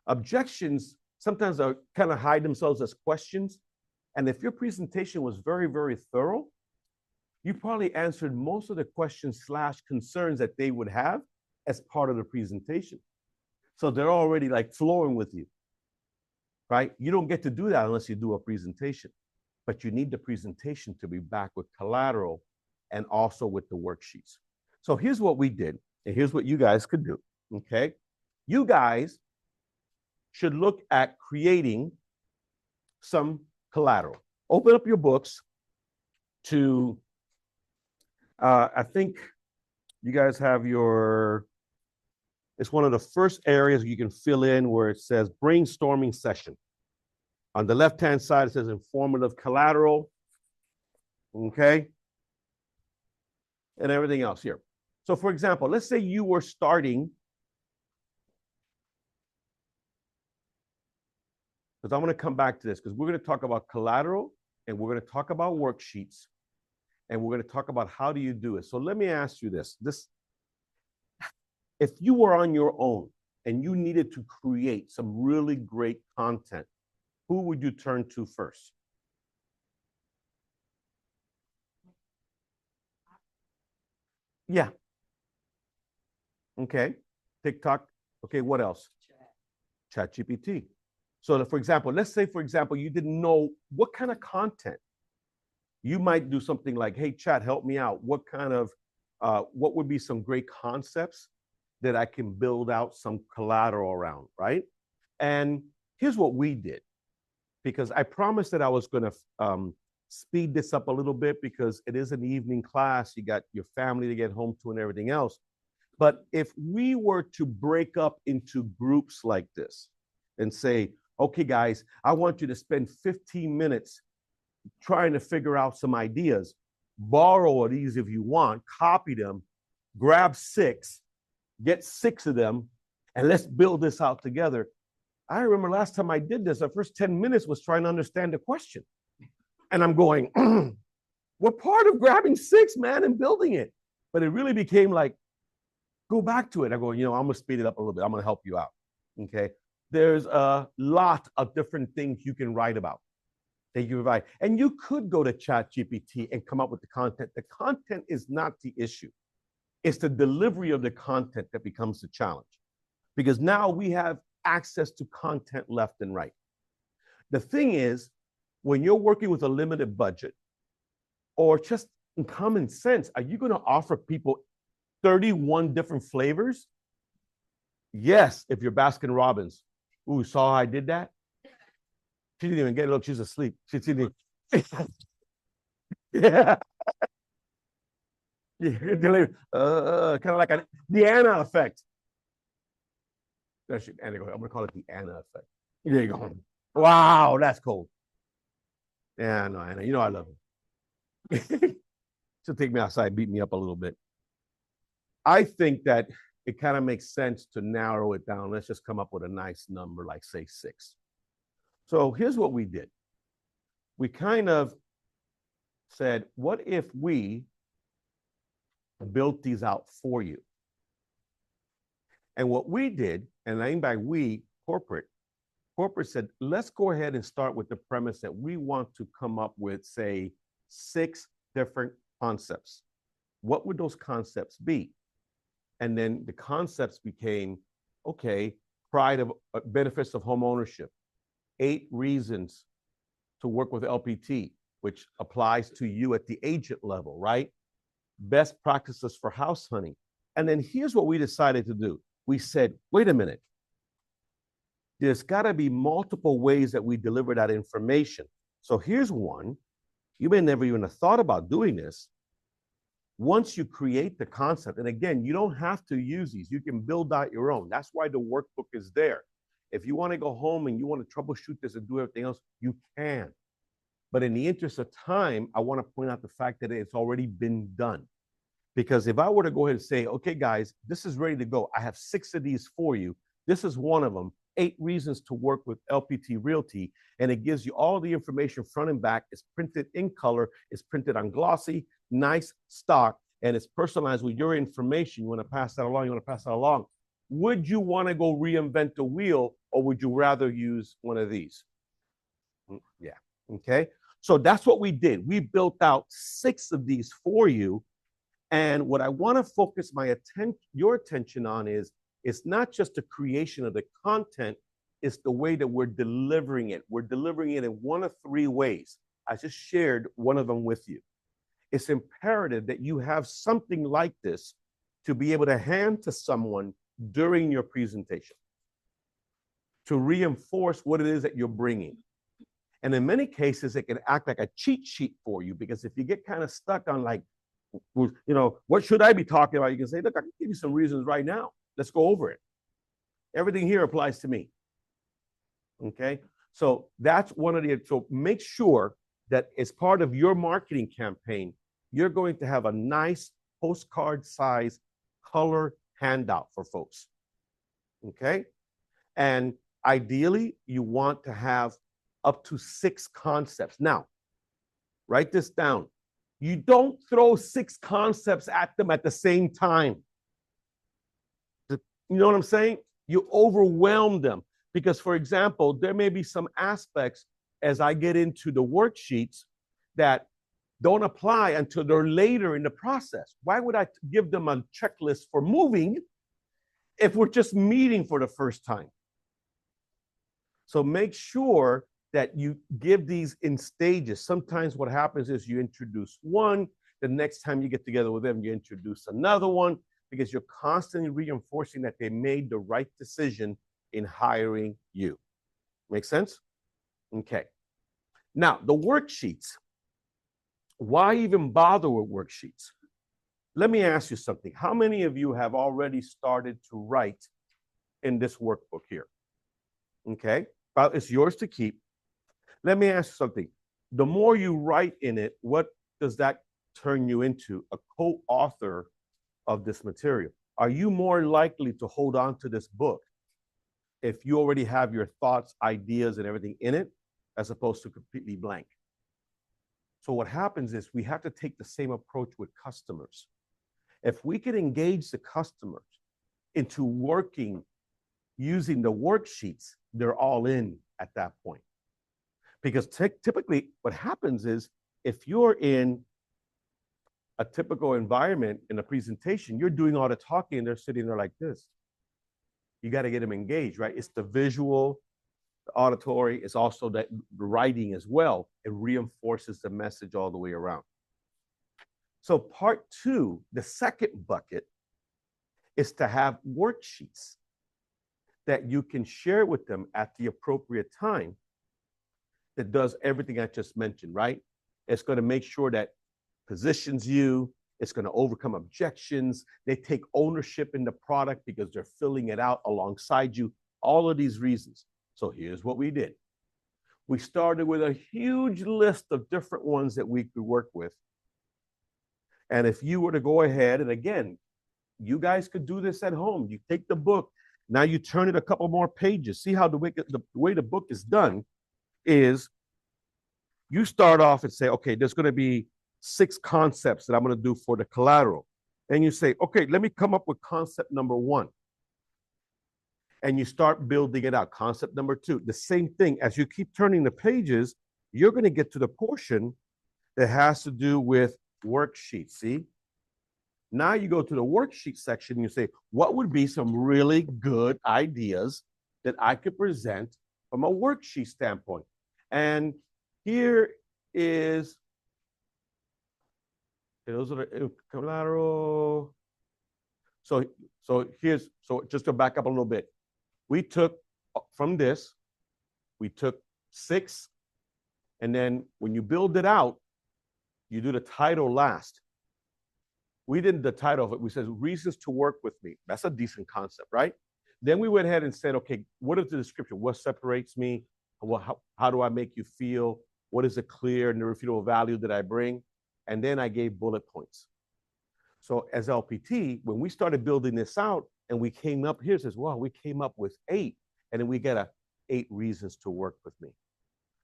Objections sometimes are kind of hide themselves as questions. And if your presentation was very, very thorough, you probably answered most of the questions / concerns that they would have as part of the presentation. So they're already like flowing with you, right? You don't get to do that unless you do a presentation, but you need the presentation to be back with collateral and also with the worksheets. So here's what we did, and here's what you guys could do, okay? You guys should look at creating some collateral. Open up your books to, I think you guys have your, it's one of the first areas you can fill in where it says brainstorming session. On the left-hand side, it says informative collateral, okay? And everything else here. So for example, let's say you were starting, because I'm going to come back to this, because we're going to talk about collateral and we're going to talk about worksheets and we're going to talk about how do you do it. So let me ask you this. If you were on your own and you needed to create some really great content, who would you turn to first? Yeah. Okay. TikTok. Okay, what else? ChatGPT. So for example, let's say, for example, you didn't know what kind of content. You might do something like, hey, chat, help me out. What kind of, what would be some great concepts that I can build out some collateral around, right? And here's what we did, because I promised that I was going to speed this up a little bit because it is an evening class. You got your family to get home to and everything else. But if we were to break up into groups like this and say, okay, guys, I want you to spend 15 minutes trying to figure out some ideas, borrow these if you want, copy them, grab 6, get 6 of them, and let's build this out together. I remember last time I did this, the first 10 minutes was trying to understand the question. And I'm going, we're part of grabbing 6, man, and building it. But it really became like, go back to it. I go, I'm going to speed it up a little bit. I'm going to help you out. Okay. There's a lot of different things you can write about that you provide. And you could go to ChatGPT and come up with the content. The content is not the issue. It's the delivery of the content that becomes the challenge. Because now we have access to content left and right. The thing is, when you're working with a limited budget or just in common sense, are you going to offer people 31 different flavors? Yes, if you're Baskin Robbins. Ooh, saw how I did that? She didn't even get it. Look, she's asleep. She didn't. Yeah. Kind of like the Anna effect. I'm going to call it the Anna effect. There you go. Wow, that's cold. Yeah, no, Anna, I love her. She'll take me outside, beat me up a little bit. I think that it kind of makes sense to narrow it down. Let's just come up with a nice number, like say 6. So here's what we did. We kind of said, what if we built these out for you? And what we did, and I mean by we, corporate said, let's go ahead and start with the premise that we want to come up with, say, 6 different concepts. What would those concepts be? And then the concepts became, okay, benefits of home ownership, 8 reasons to work with LPT, which applies to you at the agent level, right? Best practices for house hunting. And then here's what we decided to do. We said, wait a minute. There's got to be multiple ways that we deliver that information. So here's one. You may never even have thought about doing this. Once you create the concept, and again, you don't have to use these. You can build out your own. That's why the workbook is there. If you want to go home and you want to troubleshoot this and do everything else, you can. But in the interest of time, I want to point out the fact that it's already been done. Because if I were to go ahead and say, okay, guys, this is ready to go. I have 6 of these for you. This is one of them. 8 reasons to work with LPT Realty. And it gives you all the information front and back. It's printed in color. It's printed on glossy, nice stock, and it's personalized with your information. You want to pass that along. Would you want to go reinvent the wheel, or would you rather use one of these? Yeah. Okay. So that's what we did. We built out 6 of these for you. And what I want to focus your attention on is, it's not just the creation of the content, it's the way that we're delivering it. We're delivering it in one of 3 ways. I just shared one of them with you. It's imperative that you have something like this to be able to hand to someone during your presentation to reinforce what it is that you're bringing. And in many cases, it can act like a cheat sheet for you, because if you get kind of stuck on like, what should I be talking about? You can say, look, I can give you some reasons right now. Let's go over it. Everything here applies to me. Okay. So that's one of so make sure that as part of your marketing campaign, you're going to have a nice postcard size color handout for folks. Okay. And ideally, you want to have up to 6 concepts. Now, write this down. You don't throw 6 concepts at them at the same time. You know what I'm saying? You overwhelm them. Because, for example, there may be some aspects as I get into the worksheets that don't apply until they're later in the process. Why would I give them a checklist for moving if we're just meeting for the first time? So make sure that you give these in stages. Sometimes what happens is you introduce one, the next time you get together with them, you introduce another one, because you're constantly reinforcing that they made the right decision in hiring you. Make sense? Okay. Now, the worksheets. Why even bother with worksheets? Let me ask you something. How many of you have already started to write in this workbook here? Okay, well, it's yours to keep. Let me ask you something. The more you write in it, what does that turn you into? A co-author of this material. Are you more likely to hold on to this book if you already have your thoughts, ideas, and everything in it, as opposed to completely blank? So what happens is we have to take the same approach with customers. If we can engage the customers into working using the worksheets, they're all in at that point. Because typically what happens is if you're in a typical environment in a presentation, you're doing all the talking and they're sitting there like this. You got to get them engaged, right? It's the visual, the auditory, it's also the writing as well. It reinforces the message all the way around. So part two, the second bucket, is to have worksheets that you can share with them at the appropriate time that does everything I just mentioned, right? It's going to make sure that positions you, it's going to overcome objections. They take ownership in the product because they're filling it out alongside you, all of these reasons. So here's what we did. We started with a huge list of different ones that we could work with. And if you were to go ahead, and again, you guys could do this at home. You take the book, now you turn it a couple more pages. See how the way the book is done is you start off and say, okay, there's going to be 6 concepts that I'm going to do for the collateral. And you say, okay, let me come up with concept number 1. And you start building it out. Concept number 2, the same thing. As you keep turning the pages, you're going to get to the portion that has to do with worksheets. See? Now you go to the worksheet section and you say, what would be some really good ideas that I could present from a worksheet standpoint? And here is, those are the collateral. So just to back up a little bit, we took from this, we took 6, and then when you build it out, you do the title last. We did the title of it. We said reasons to work with me. That's a decent concept, right? Then we went ahead and said, okay, what is the description? What separates me? How do I make you feel? What is a clear and irrefutable value that I bring? And then I gave bullet points. So as LPT, when we started building this out and we came up here, it says, wow, we came up with 8. And then we got 8 reasons to work with me.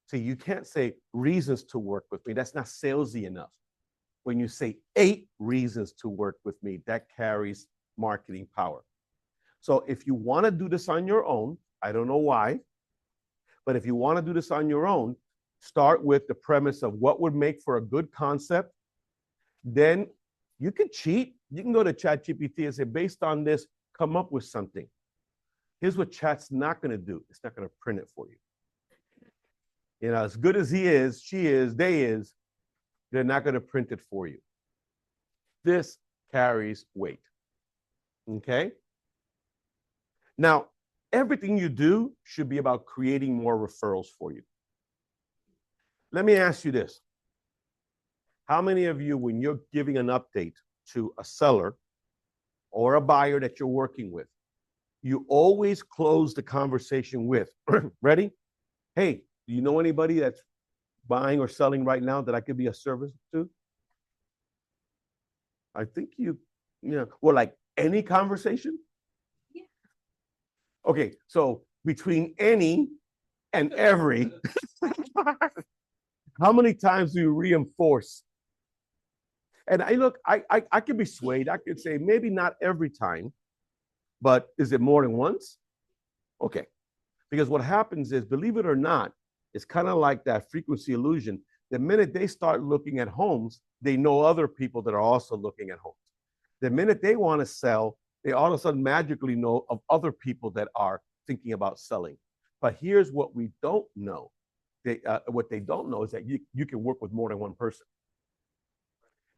So you can't say reasons to work with me. That's not salesy enough. When you say 8 reasons to work with me, that carries marketing power. So if you want to do this on your own, I don't know why, but if you want to do this on your own, start with the premise of what would make for a good concept. Then you can cheat. You can go to ChatGPT and say, based on this, come up with something. Here's what Chat's not going to do. It's not going to print it for you. You know, as good as he is, she is, they is, they're not going to print it for you. This carries weight. Okay? Now, everything you do should be about creating more referrals for you. Let me ask you this. How many of you, when you're giving an update to a seller or a buyer that you're working with, you always close the conversation with, ready? Hey, do you know anybody that's buying or selling right now that I could be a service to? I think well, like any conversation? Yeah. Okay, so between any and every, how many times do you reinforce? And I could be swayed. I could say maybe not every time, but is it more than once? Okay, because what happens is, believe it or not, it's kind of like that frequency illusion. The minute they start looking at homes, they know other people that are also looking at homes. The minute they want to sell, they all of a sudden magically know of other people that are thinking about selling. But here's what we don't know. What they don't know is that you can work with more than one person.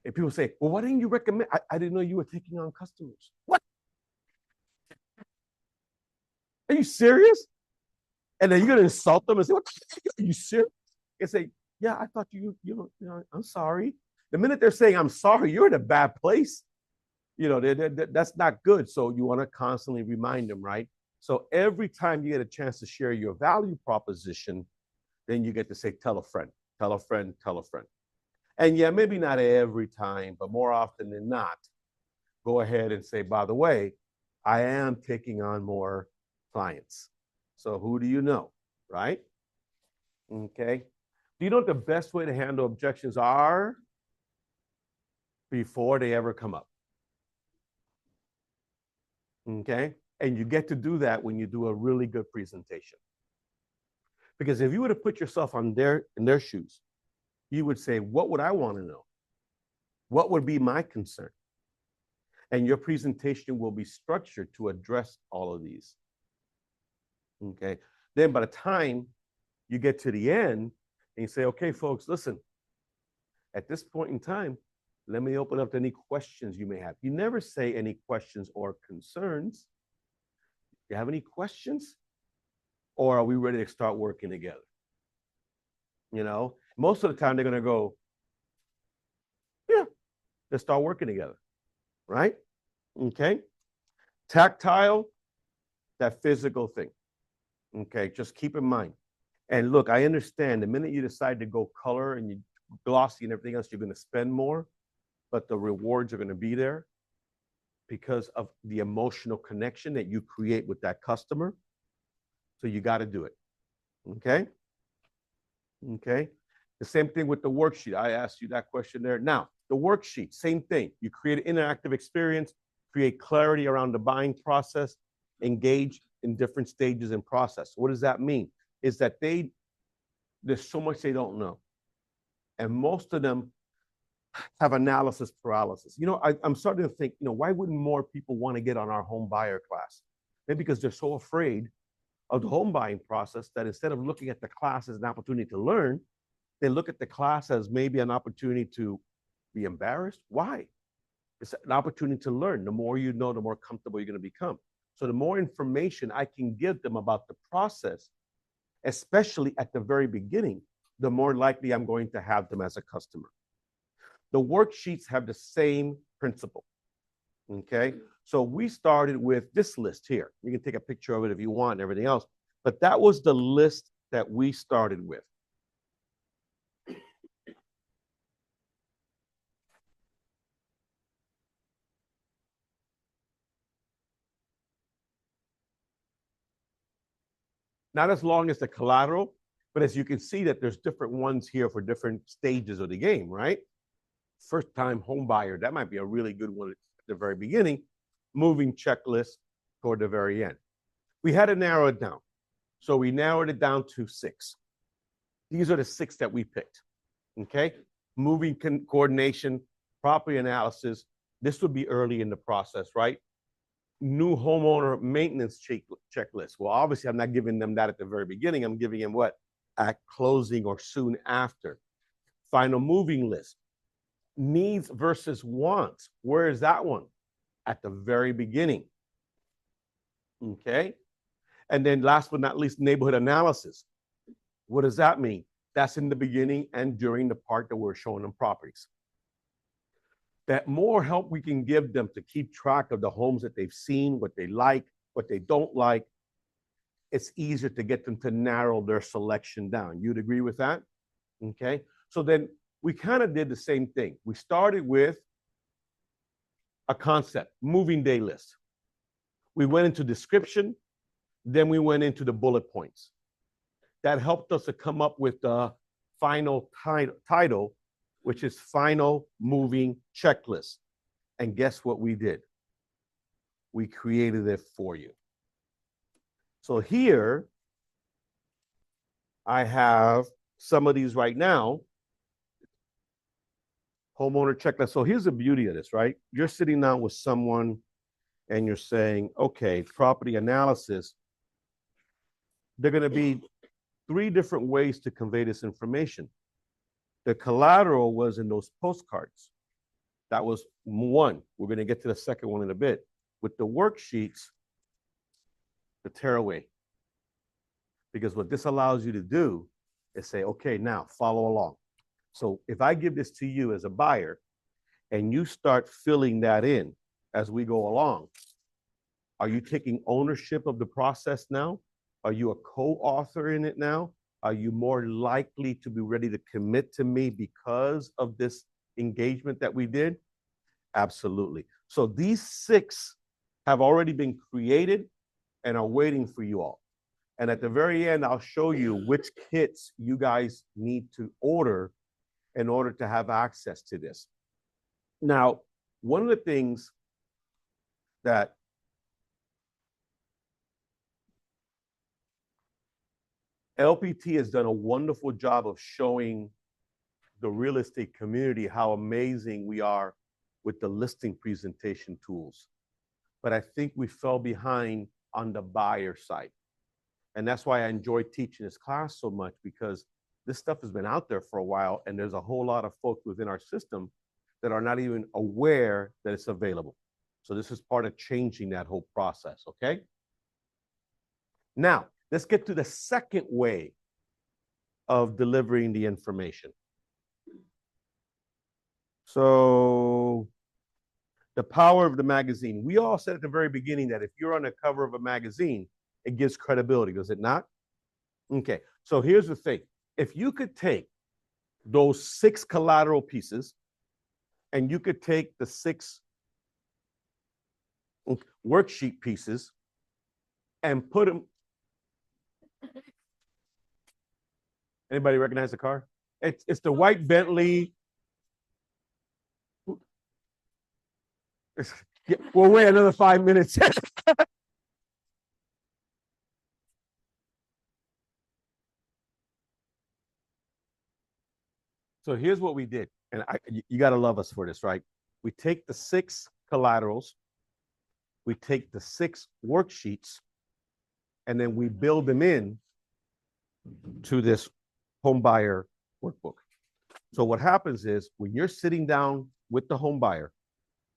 And people say, well, why didn't you recommend? I didn't know you were taking on customers. What? Are you serious? And then you're gonna insult them and say, "What? Are you serious?" And say, "Yeah, I thought you know, I'm sorry." The minute they're saying, I'm sorry, you're in a bad place, you know, that's not good. So you want to constantly remind them, right? So every time you get a chance to share your value proposition, then you get to say, tell a friend, tell a friend, tell a friend. And yeah, maybe not every time, but more often than not, go ahead and say, by the way, I am taking on more clients. So who do you know, right? Okay. Do you know what the best way to handle objections are? Before they ever come up. Okay. And you get to do that when you do a really good presentation. Because if you were to put yourself in their shoes, you would say, what would I want to know? What would be my concern? And your presentation will be structured to address all of these. Okay. Then by the time you get to the end and you say, okay, folks, listen, at this point in time, let me open up to any questions you may have. You never say any questions or concerns. You have any questions? Or are we ready to start working together? You know, most of the time they're going to go, yeah, let's start working together, right? Okay. Tactile, that physical thing. Okay, just keep in mind. And look, I understand the minute you decide to go color and you glossy and everything else, you're going to spend more, but the rewards are going to be there because of the emotional connection that you create with that customer. So you got to do it. Okay. Okay. The same thing with the worksheet. I asked you that question there. Now, the worksheet, same thing. You create an interactive experience, create clarity around the buying process, engage in different stages in process. What does that mean? Is that there's so much they don't know. And most of them have analysis paralysis. You know, I'm starting to think, you know, why wouldn't more people want to get on our home buyer class? Maybe because they're so afraid of the home buying process that instead of looking at the class as an opportunity to learn, they look at the class as maybe an opportunity to be embarrassed. Why? It's an opportunity to learn. The more you know, the more comfortable you're going to become. So the more information I can give them about the process, especially at the very beginning, the more likely I'm going to have them as a customer. The worksheets have the same principle. Okay. So we started with this list here. You can take a picture of it if you want and everything else. But that was the list that we started with. Not as long as the collateral, but as you can see that there's different ones here for different stages of the game, right? First time home buyer, that might be a really good one at the very beginning. Moving checklist toward the very end. We had to narrow it down. So we narrowed it down to 6. These are the 6 that we picked. Okay. Moving coordination, property analysis. This would be early in the process, right? New homeowner maintenance checklist. Well, obviously, I'm not giving them that at the very beginning. I'm giving them what? At closing or soon after. Final moving list. Needs versus wants. Where is that one? At the very beginning. Okay. And then last but not least, neighborhood analysis. What does that mean? That's in the beginning and during the part that we're showing them properties. That more help we can give them to keep track of the homes that they've seen, what they like, what they don't like, it's easier to get them to narrow their selection down. You'd agree with that? Okay. So then we kind of did the same thing. We started with a concept, moving day list. We went into description, then we went into the bullet points. That helped us to come up with the final title, which is Final Moving Checklist. And guess what we did? We created it for you. So here, I have some of these right now. Homeowner checklist. So here's the beauty of this, right? You're sitting down with someone and you're saying, okay, property analysis. They're going to be 3 different ways to convey this information. The collateral was in those postcards. That was one. We're going to get to the second one in a bit. With the worksheets, the tearaway. Because what this allows you to do is say, okay, now follow along. So if I give this to you as a buyer and you start filling that in as we go along, are you taking ownership of the process now? Are you a co-author in it now? Are you more likely to be ready to commit to me because of this engagement that we did? Absolutely. So these 6 have already been created and are waiting for you all. And at the very end, I'll show you which kits you guys need to order in order to have access to this. Now, one of the things that LPT has done a wonderful job of showing the real estate community how amazing we are with the listing presentation tools. But I think we fell behind on the buyer side. And that's why I enjoy teaching this class so much, because this stuff has been out there for a while, and there's a whole lot of folks within our system that are not even aware that it's available. So this is part of changing that whole process, okay? Now, let's get to the second way of delivering the information. So the power of the magazine. We all said at the very beginning that if you're on the cover of a magazine, it gives credibility, does it not? Okay, so here's the thing. If you could take those 6 collateral pieces and you could take the 6 worksheet pieces and put them. Anybody recognize the car? It's the white Bentley. We'll wait another 5 minutes. So here's what we did. And you got to love us for this, right? We take the 6 collaterals, we take the 6 worksheets, and then we build them in to this home buyer workbook. So what happens is when you're sitting down with the home buyer,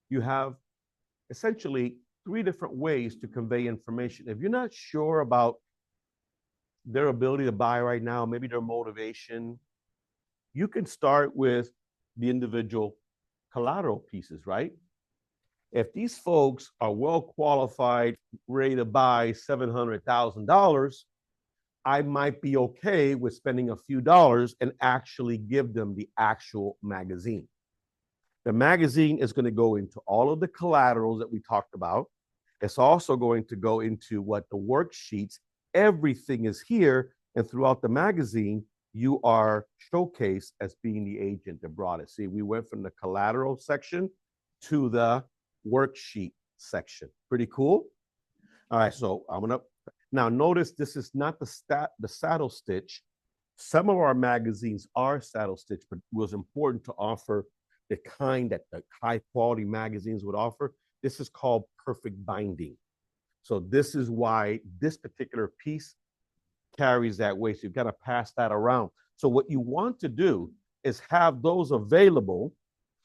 you have essentially 3 different ways to convey information. If you're not sure about their ability to buy right now, maybe their motivation, you can start with the individual collateral pieces, right? If these folks are well qualified, ready to buy $700,000, I might be okay with spending a few dollars and actually give them the actual magazine. The magazine is going to go into all of the collaterals that we talked about. It's also going to go into what the worksheets, everything is here. And throughout the magazine, you are showcased as being the agent that brought it. See, we went from the collateral section to the worksheet section. Pretty cool. All right, so I'm gonna now notice this is not the saddle stitch. Some of our magazines are saddle stitch, but it was important to offer the kind that the high quality magazines would offer. This is called perfect binding. So this is why this particular piece carries that weight. So you've got to pass that around. So what you want to do is have those available.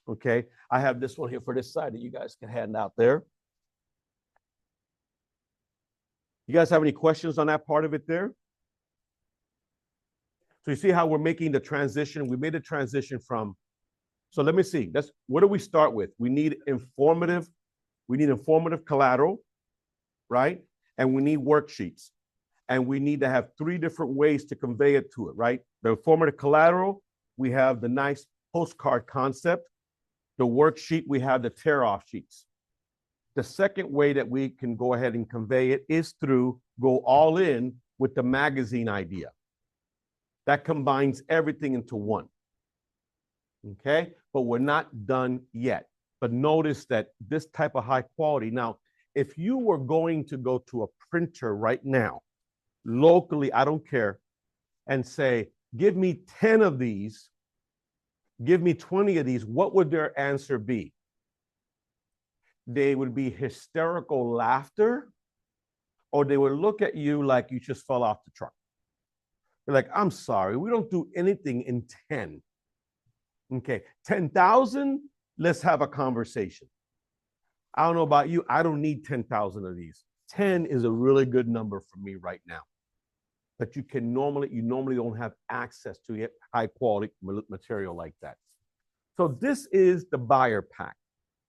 Okay, I have this one here for this side that you guys can hand out there. You guys have any questions on that part of it there? So you see how we're making the transition? We made a transition from, so let me see, what do we start with? We need informative collateral, right? And we need worksheets. And we need to have 3 different ways to convey it to it, right? The informative collateral, we have the nice postcard concept. The worksheet, we have the tear-off sheets. The second way that we can go ahead and convey it is through go all in with the magazine idea. That combines everything into one. Okay, but we're not done yet. But notice that this type of high quality. Now, if you were going to go to a printer right now, locally, I don't care, and say, give me 10 of these, give me 20 of these, what would their answer be? They would be hysterical laughter, or they would look at you like you just fell off the truck. They're like, I'm sorry, we don't do anything in 10. Okay, 10,000, let's have a conversation. I don't know about you, I don't need 10,000 of these. 10 is a really good number for me right now. but you normally don't have access to high quality material like that. So this is the buyer pack.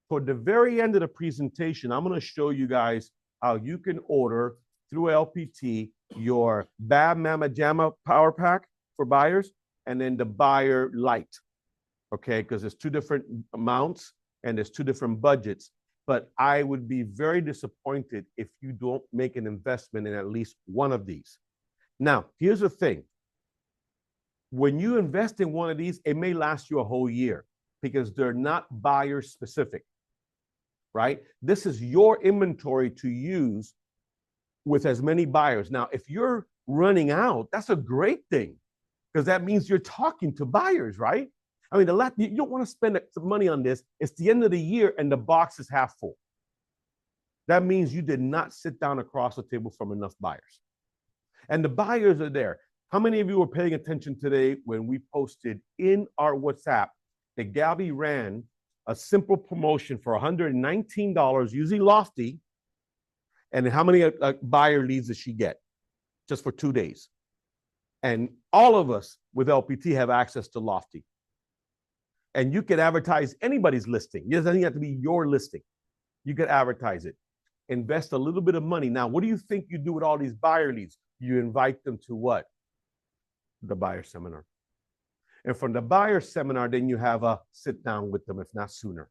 For the very end of the presentation, I'm going to show you guys how you can order through LPT your Bab Mama Jamma Power Pack for buyers, and then the Buyer Light, okay? Because there's two different amounts and there's two different budgets. But I would be very disappointed if you don't make an investment in at least one of these. Now, here's the thing. When you invest in one of these, it may last you a whole year because they're not buyer specific, right? This is your inventory to use with as many buyers. Now, if you're running out, that's a great thing because that means you're talking to buyers, right? I mean, you don't want to spend some money on this. It's the end of the year and the box is half full. That means you did not sit down across the table from enough buyers. And the buyers are there. How many of you were paying attention today when we posted in our WhatsApp that Gabby ran a simple promotion for $119 using Lofty? And how many buyer leads does she get just for 2 days? And all of us with LPT have access to Lofty. And you can advertise anybody's listing. It doesn't have to be your listing. You can advertise it. Invest a little bit of money. Now, what do you think you do with all these buyer leads? You invite them to what? The buyer seminar. And from the buyer seminar, then you have a sit down with them, if not sooner.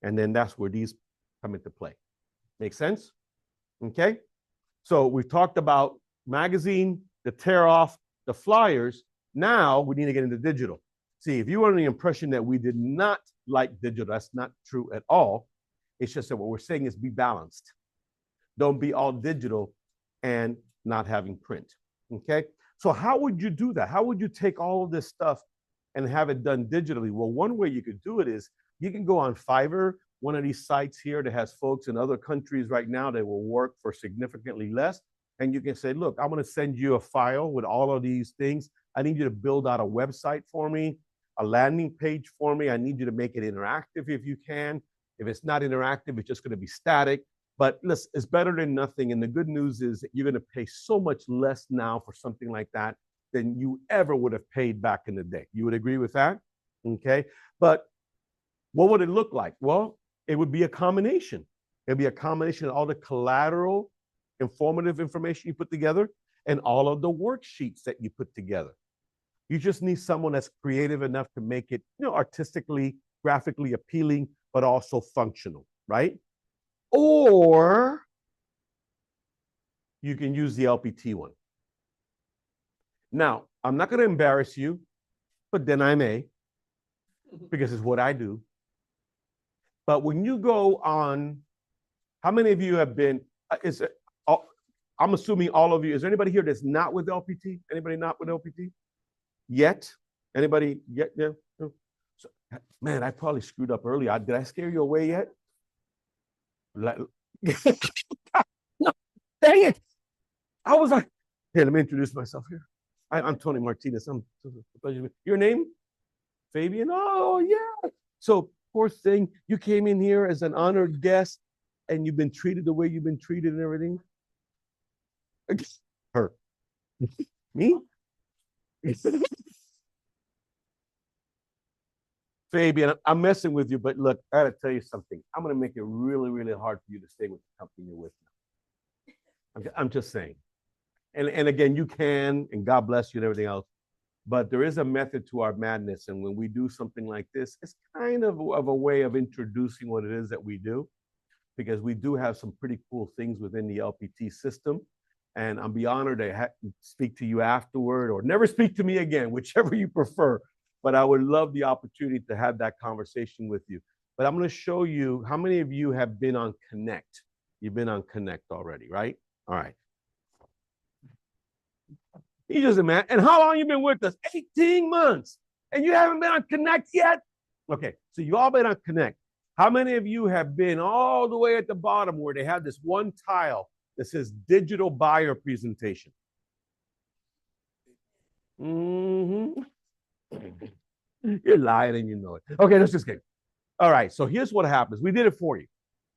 And then that's where these come into play. Make sense? Okay. So we've talked about magazine, the tear off, the flyers. Now we need to get into digital. See, if you were under the impression that we did not like digital, that's not true at all. It's just that what we're saying is be balanced. Don't be all digital and not having print. Okay. So how would you do that? How would you take all of this stuff and have it done digitally? Well, one way you could do it is you can go on Fiverr, one of these sites here that has folks in other countries right now that will work for significantly less. And you can say, look, I'm going to send you a file with all of these things. I need you to build out a website for me, a landing page for me. I need you to make it interactive if you can. If it's not interactive, it's just going to be static. But listen, it's better than nothing. And the good news is that you're going to pay so much less now for something like that than you ever would have paid back in the day. You would agree with that? Okay. But what would it look like? Well, it would be a combination. It'd be a combination of all the collateral, informative information you put together and all of the worksheets that you put together. You just need someone that's creative enough to make it, artistically, graphically appealing, but also functional, right? Or you can use the LPT one. Now, I'm not going to embarrass you, but then I may, because it's what I do. But when you go on, how many of you have been, I'm assuming all of you, is there anybody here that's not with LPT? Anybody not with LPT? Yet? Anybody yet? Yeah. So, man, I probably screwed up earlier. Did I scare you away yet? No, dang it. I was like, here, let me introduce myself here. I'm Tony Martinez. Your name? Fabian? Oh, yeah. So, poor thing, you came in here as an honored guest and you've been treated the way you've been treated and everything. Her. Me? Fabian, I'm messing with you, but look, I gotta tell you something. I'm gonna make it really, really hard for you to stay with the company you're with now. I'm just saying. And again, you can, and God bless you and everything else, but there is a method to our madness. And when we do something like this, it's kind of a way of introducing what it is that we do, because we do have some pretty cool things within the LPT system. And I'll be honored to speak to you afterward or never speak to me again, whichever you prefer. But I would love the opportunity to have that conversation with you. But I'm going to show you how many of you have been on Connect. You've been on Connect already, right? All right. You just imagine. And how long you been with us? 18 months. And you haven't been on Connect yet? Okay, so you all been on Connect. How many of you have been all the way at the bottom where they have this one tile that says digital buyer presentation? Mm-hmm. You're lying and you know it. Okay, let's just get. All right, so here's what happens. We did it for you.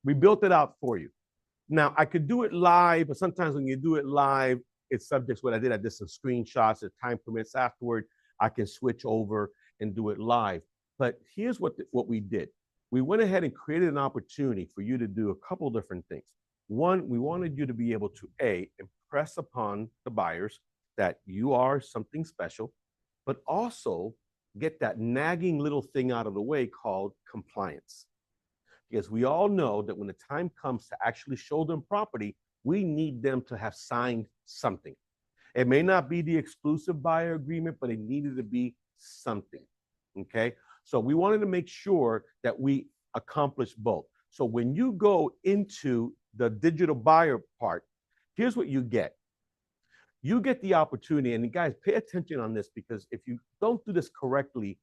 We built it out for you. Now, I could do it live, but sometimes when you do it live, it's subjects. What I did some screenshots. If time permits afterward, I can switch over and do it live. But here's what we did. We went ahead and created an opportunity for you to do a couple different things. One, we wanted you to be able to impress upon the buyers that you are something special, but also get that nagging little thing out of the way called compliance. Because we all know that when the time comes to actually show them property, we need them to have signed something. It may not be the exclusive buyer agreement, but it needed to be something, okay? So we wanted to make sure that we accomplish both. So when you go into the digital buyer part, here's what you get. You get the opportunity, and guys, pay attention on this, because if you don't do this correctly,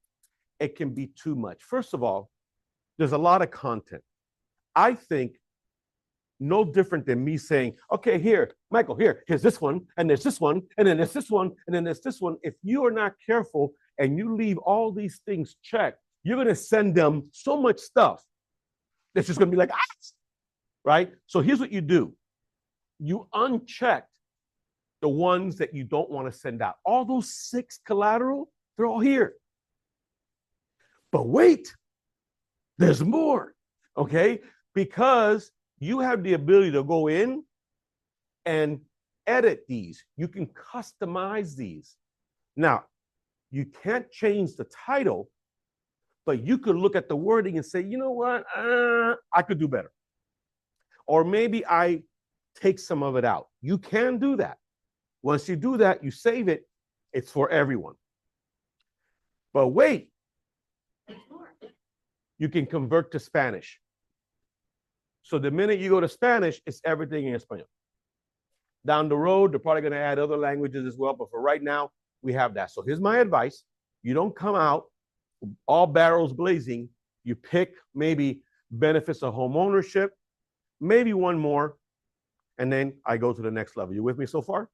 it can be too much. First of all, there's a lot of content. I think no different than me saying, okay, here, Michael, here's this one, and there's this one, and then there's this one, and then there's this one. If you are not careful and you leave all these things checked, you're going to send them so much stuff that's just going to be like, right? So here's what you do. You uncheck the ones that you don't want to send out. All those 6 collateral, they're all here. But wait, there's more, okay? Because you have the ability to go in and edit these. You can customize these. Now, you can't change the title, but you could look at the wording and say, you know what, I could do better. Or maybe I take some of it out. You can do that. Once you do that, you save it, it's for everyone. But wait, you can convert to Spanish. So the minute you go to Spanish, it's everything in Espanol. Down the road, they're probably going to add other languages as well, but for right now, we have that. So here's my advice. You don't come out all barrels blazing. You pick maybe benefits of home ownership, maybe one more, and then I go to the next level. You with me so far?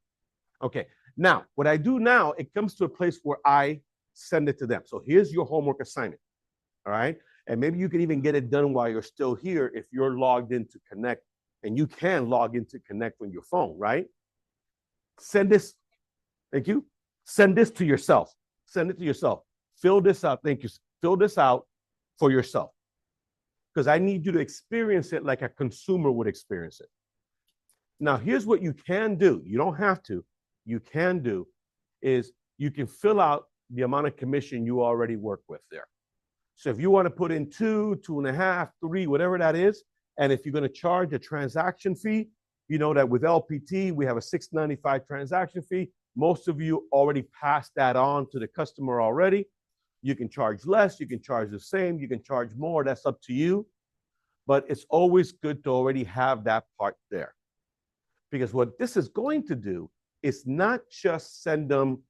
Okay. Now, what I do now, it comes to a place where I send it to them. So here's your homework assignment. All right. And maybe you can even get it done while you're still here if you're logged in to Connect, and you can log into Connect on your phone, right? Send this. Thank you. Send this to yourself. Send it to yourself. Fill this out. Thank you. Fill this out for yourself, because I need you to experience it like a consumer would experience it. Now, here's what you can do. You don't have to. You can do is you can fill out the amount of commission you already work with there. So if you want to put in 2, 2.5, 3, whatever that is, and if you're going to charge a transaction fee, you know that with LPT, we have a $6.95 transaction fee. Most of you already passed that on to the customer already. You can charge less, you can charge the same, you can charge more, that's up to you. But it's always good to already have that part there. Because what this is going to do is not just send them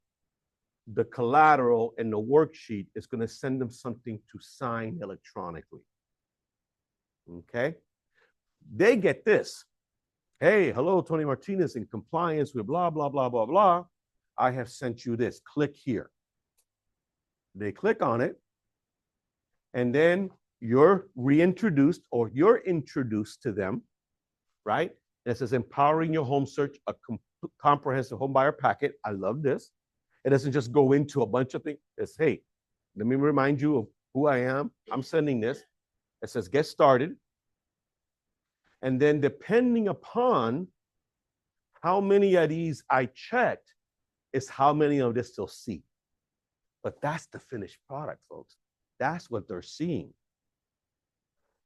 the collateral and the worksheet, is going to send them something to sign electronically. Okay? They get this. Hey, hello, Tony Martinez, in compliance with blah, blah, blah, blah, blah. I have sent you this. Click here. They click on it, and then you're reintroduced, or you're introduced to them, right? It says empowering your home search, a comprehensive home buyer packet. I love this. It doesn't just go into a bunch of things. It's, hey, let me remind you of who I am. I'm sending this. It says get started. And then depending upon how many of these I checked is how many of this they'll see. But that's the finished product, folks. That's what they're seeing.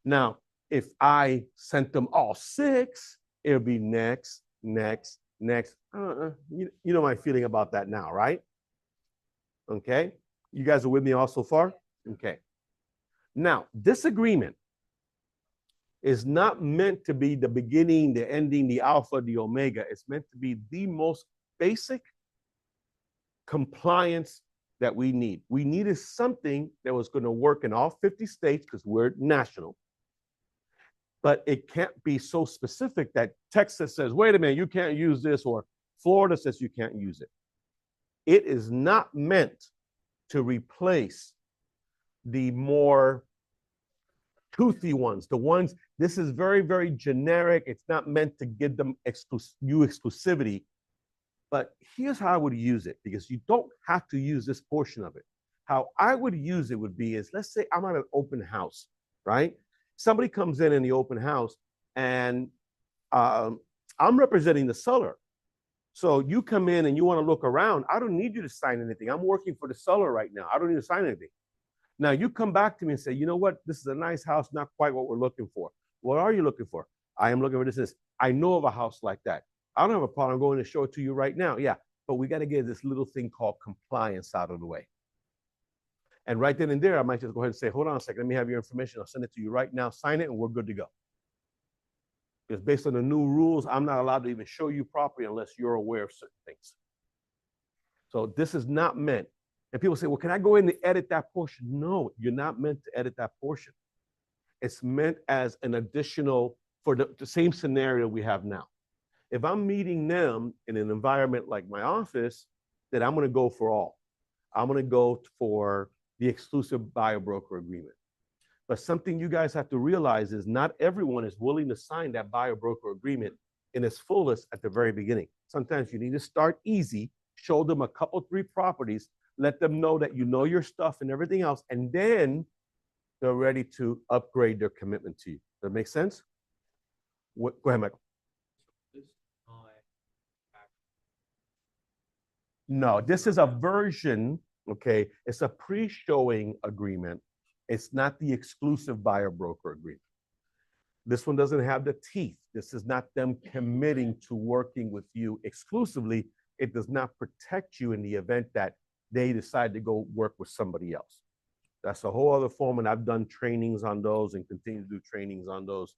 Now, if I sent them all 6, it'll be next, next, next. You know my feeling about that now, right? Okay. You guys are with me all so far? Okay. Now, this agreement is not meant to be the beginning, the ending, the alpha, the omega. It's meant to be the most basic compliance that we need. We needed something that was going to work in all 50 states because we're national. But it can't be so specific that Texas says, wait a minute, you can't use this, or Florida says you can't use it. It is not meant to replace the more toothy ones, the ones, this is very, very generic. It's not meant to give them exclusivity, But here's how I would use it, because you don't have to use this portion of it. How I would use it would be is, let's say I'm at an open house, right? Somebody comes in the open house, and I'm representing the seller. So you come in and you want to look around. I don't need you to sign anything. I'm working for the seller right now. I don't need to sign anything. Now you come back to me and say, you know what? This is a nice house, not quite what we're looking for. What are you looking for? I am looking for this. I know of a house like that. I don't have a problem going to show it to you right now. Yeah, but we got to get this little thing called compliance out of the way. And right then and there, I might just go ahead and say, hold on a second, let me have your information. I'll send it to you right now. Sign it, and we're good to go. Because based on the new rules, I'm not allowed to even show you property unless you're aware of certain things. So this is not meant. And people say, well, can I go in and edit that portion? No, you're not meant to edit that portion. It's meant as an additional for the same scenario we have now. If I'm meeting them in an environment like my office, then I'm going to go for all. I'm going to go for the exclusive buyer broker agreement. But something you guys have to realize is not everyone is willing to sign that buyer broker agreement in its fullest at the very beginning. Sometimes you need to start easy, show them a couple, 3 properties, let them know that you know your stuff and everything else, and then they're ready to upgrade their commitment to you. Does that make sense? Go ahead, Michael. No, this is a version, okay? It's a pre-showing agreement. It's not the exclusive buyer broker agreement. This one doesn't have the teeth. This is not them committing to working with you exclusively. It does not protect you in the event that they decide to go work with somebody else. That's a whole other form, and I've done trainings on those and continue to do trainings on those.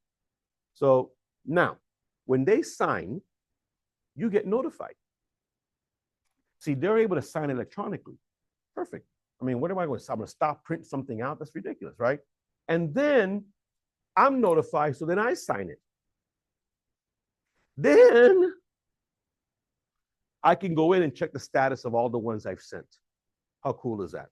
So now, when they sign, you get notified. See, they're able to sign electronically. Perfect. I mean, what am I going to say? I'm going to stop, print something out? That's ridiculous, right? And then I'm notified, so then I sign it. Then I can go in and check the status of all the ones I've sent. How cool is that?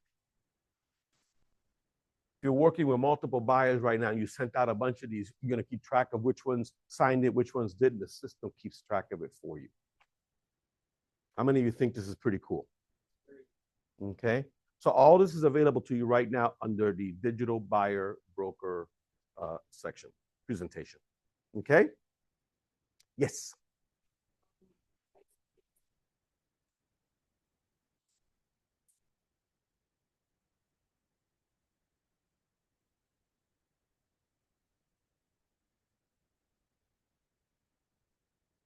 If you're working with multiple buyers right now, and you sent out a bunch of these, you're going to keep track of which ones signed it, which ones didn't. The system keeps track of it for you. How many of you think this is pretty cool? Okay. So all this is available to you right now under the digital buyer broker section, presentation. Okay? Yes.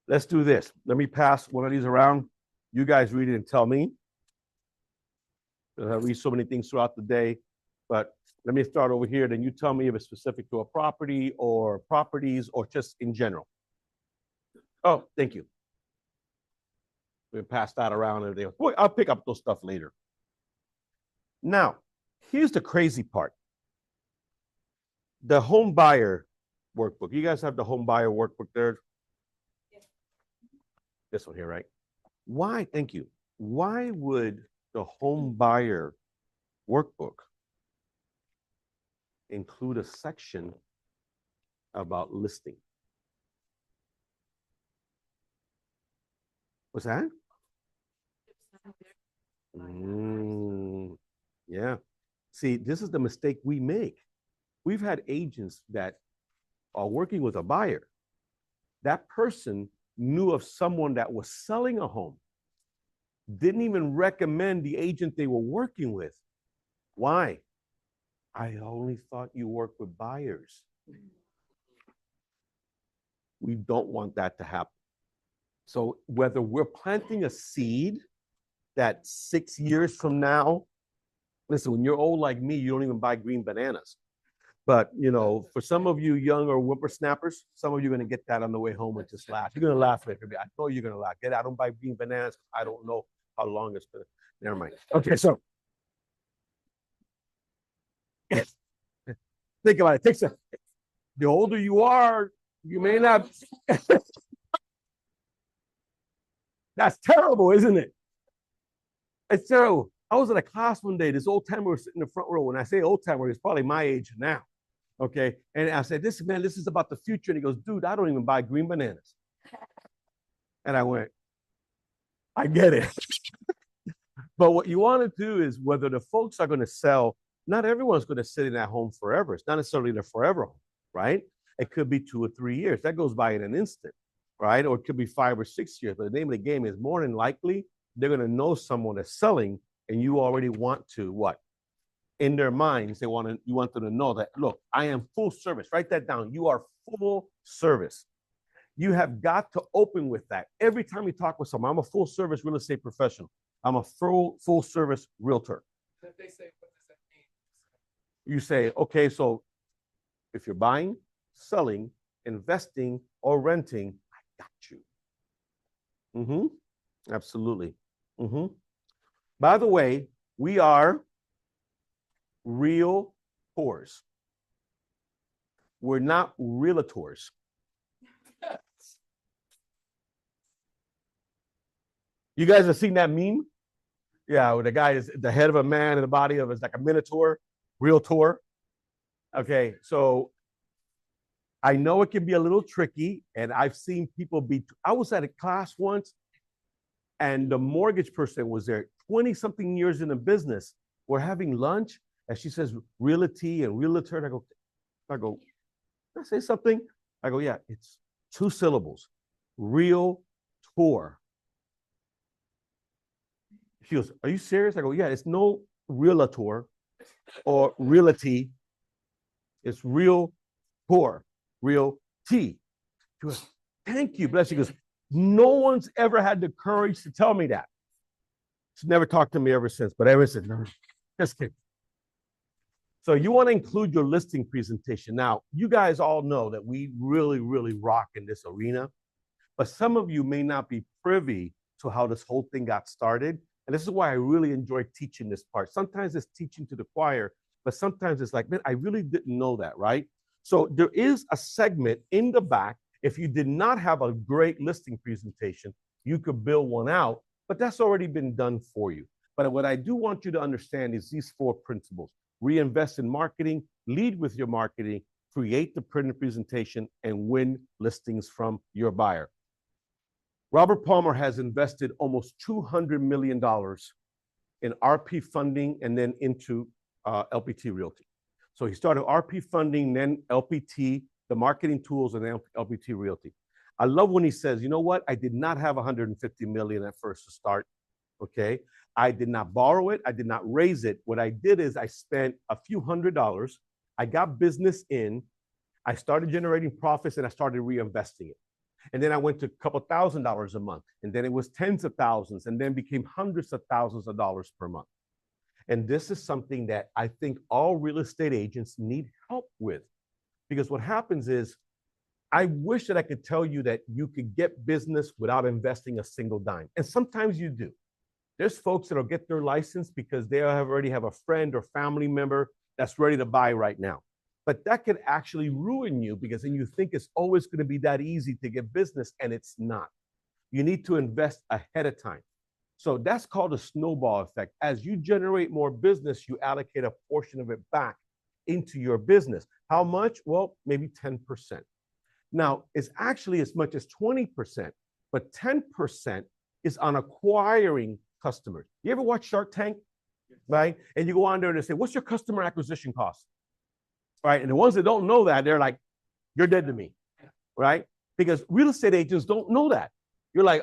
Let's do this. Let me pass one of these around. You guys read it and tell me. I read so many things throughout the day, but let me start over here. Then you tell me if it's specific to a property or properties or just in general. Oh, thank you. We'll pass that around and everything. Boy, I'll pick up those stuff later. Now, here's the crazy part. The home buyer workbook. You guys have the home buyer workbook there? Yes. This one here, right? Why? Thank you. Why would the home buyer workbook include a section about listing? What's that? Yeah. See, this is the mistake we make. We've had agents that are working with a buyer. That person knew of someone that was selling a home, didn't even recommend the agent they were working with. Why? I only thought you worked with buyers. We don't want that to happen. So whether we're planting a seed that 6 years from now, listen, when you're old like me, you don't even buy green bananas. But, you know, for some of you younger whippersnappers, some of you are going to get that on the way home and just laugh. You're going to laugh at me. I know you're going to laugh. I don't buy green bananas. I don't know how long it's been. Never mind. Okay, so think about it. The older you are, you may not. That's terrible, isn't it? It's terrible. I was in a class one day. This old timer was sitting in the front row. When I say old timer, he's probably my age now. Okay. And I said, this is about the future. And he goes, dude, I don't even buy green bananas. And I went, I get it. But what you want to do is whether the folks are going to sell, not everyone's going to sit in that home forever. It's not necessarily their forever home, right? It could be 2 or 3 years. That goes by in an instant, right? Or it could be 5 or 6 years. But the name of the game is more than likely they're going to know someone that's selling, and you already want to what? In their minds, you want them to know that, look, I am full service. Write that down. You are full service. You have got to open with that. Every time you talk with someone, I'm a full service real estate professional. I'm a full service realtor. If they say, what does that mean? You say, okay, so if you're buying, selling, investing, or renting, I got you. Absolutely. By the way, we are realtors. We're not realtors. You guys have seen that meme? Yeah, where the guy is the head of a man and the body of is like a minotaur, realtor. Okay, so I know it can be a little tricky, and I've seen people be. I was at a class once, and the mortgage person was there, 20-something years in the business. We're having lunch, and she says realty and realtor. And I go, can I say something? I go, yeah, it's 2 syllables, real tour. She goes, are you serious? I go, yeah, it's no realtor or realty. It's real tour, real tea. She goes, thank you, bless you. She goes, no one's ever had the courage to tell me that. She's never talked to me ever since, but ever since, no, just kidding. So you want to include your listing presentation. Now, you guys all know that we really, really rock in this arena, but some of you may not be privy to how this whole thing got started. And this is why I really enjoy teaching this part. Sometimes it's teaching to the choir, but sometimes it's like, man, I really didn't know that, right? So there is a segment in the back. If you did not have a great listing presentation, you could build one out, but that's already been done for you. But what I do want you to understand is these 4 principles. Reinvest in marketing, lead with your marketing, create the printed presentation, and win listings from your buyer. Robert Palmer has invested almost $200 million in RP funding and then into LPT Realty. So he started RP funding, then LPT, the marketing tools, and then LPT Realty. I love when he says, you know what? I did not have $150 million at first to start, okay? I did not borrow it. I did not raise it. What I did is I spent a few $100s. I got business in. I started generating profits, and I started reinvesting it. And then I went to a couple $1,000s a month, and then it was tens of thousands, and then became hundreds of thousands of dollars per month. And this is something that I think all real estate agents need help with, because what happens is, I wish that I could tell you that you could get business without investing a single dime. And sometimes you do. There's folks that'll get their license because they already have a friend or family member that's ready to buy right now. But that could actually ruin you, because then you think it's always going to be that easy to get business, and it's not. You need to invest ahead of time. So that's called a snowball effect. As you generate more business, you allocate a portion of it back into your business. How much? Well, maybe 10%. Now, it's actually as much as 20%, but 10% is on acquiring customers. You ever watch Shark Tank? Right? And you go on there and they say, what's your customer acquisition cost? Right? And the ones that don't know that, they're like, you're dead to me. Right? Because real estate agents don't know that. You're like,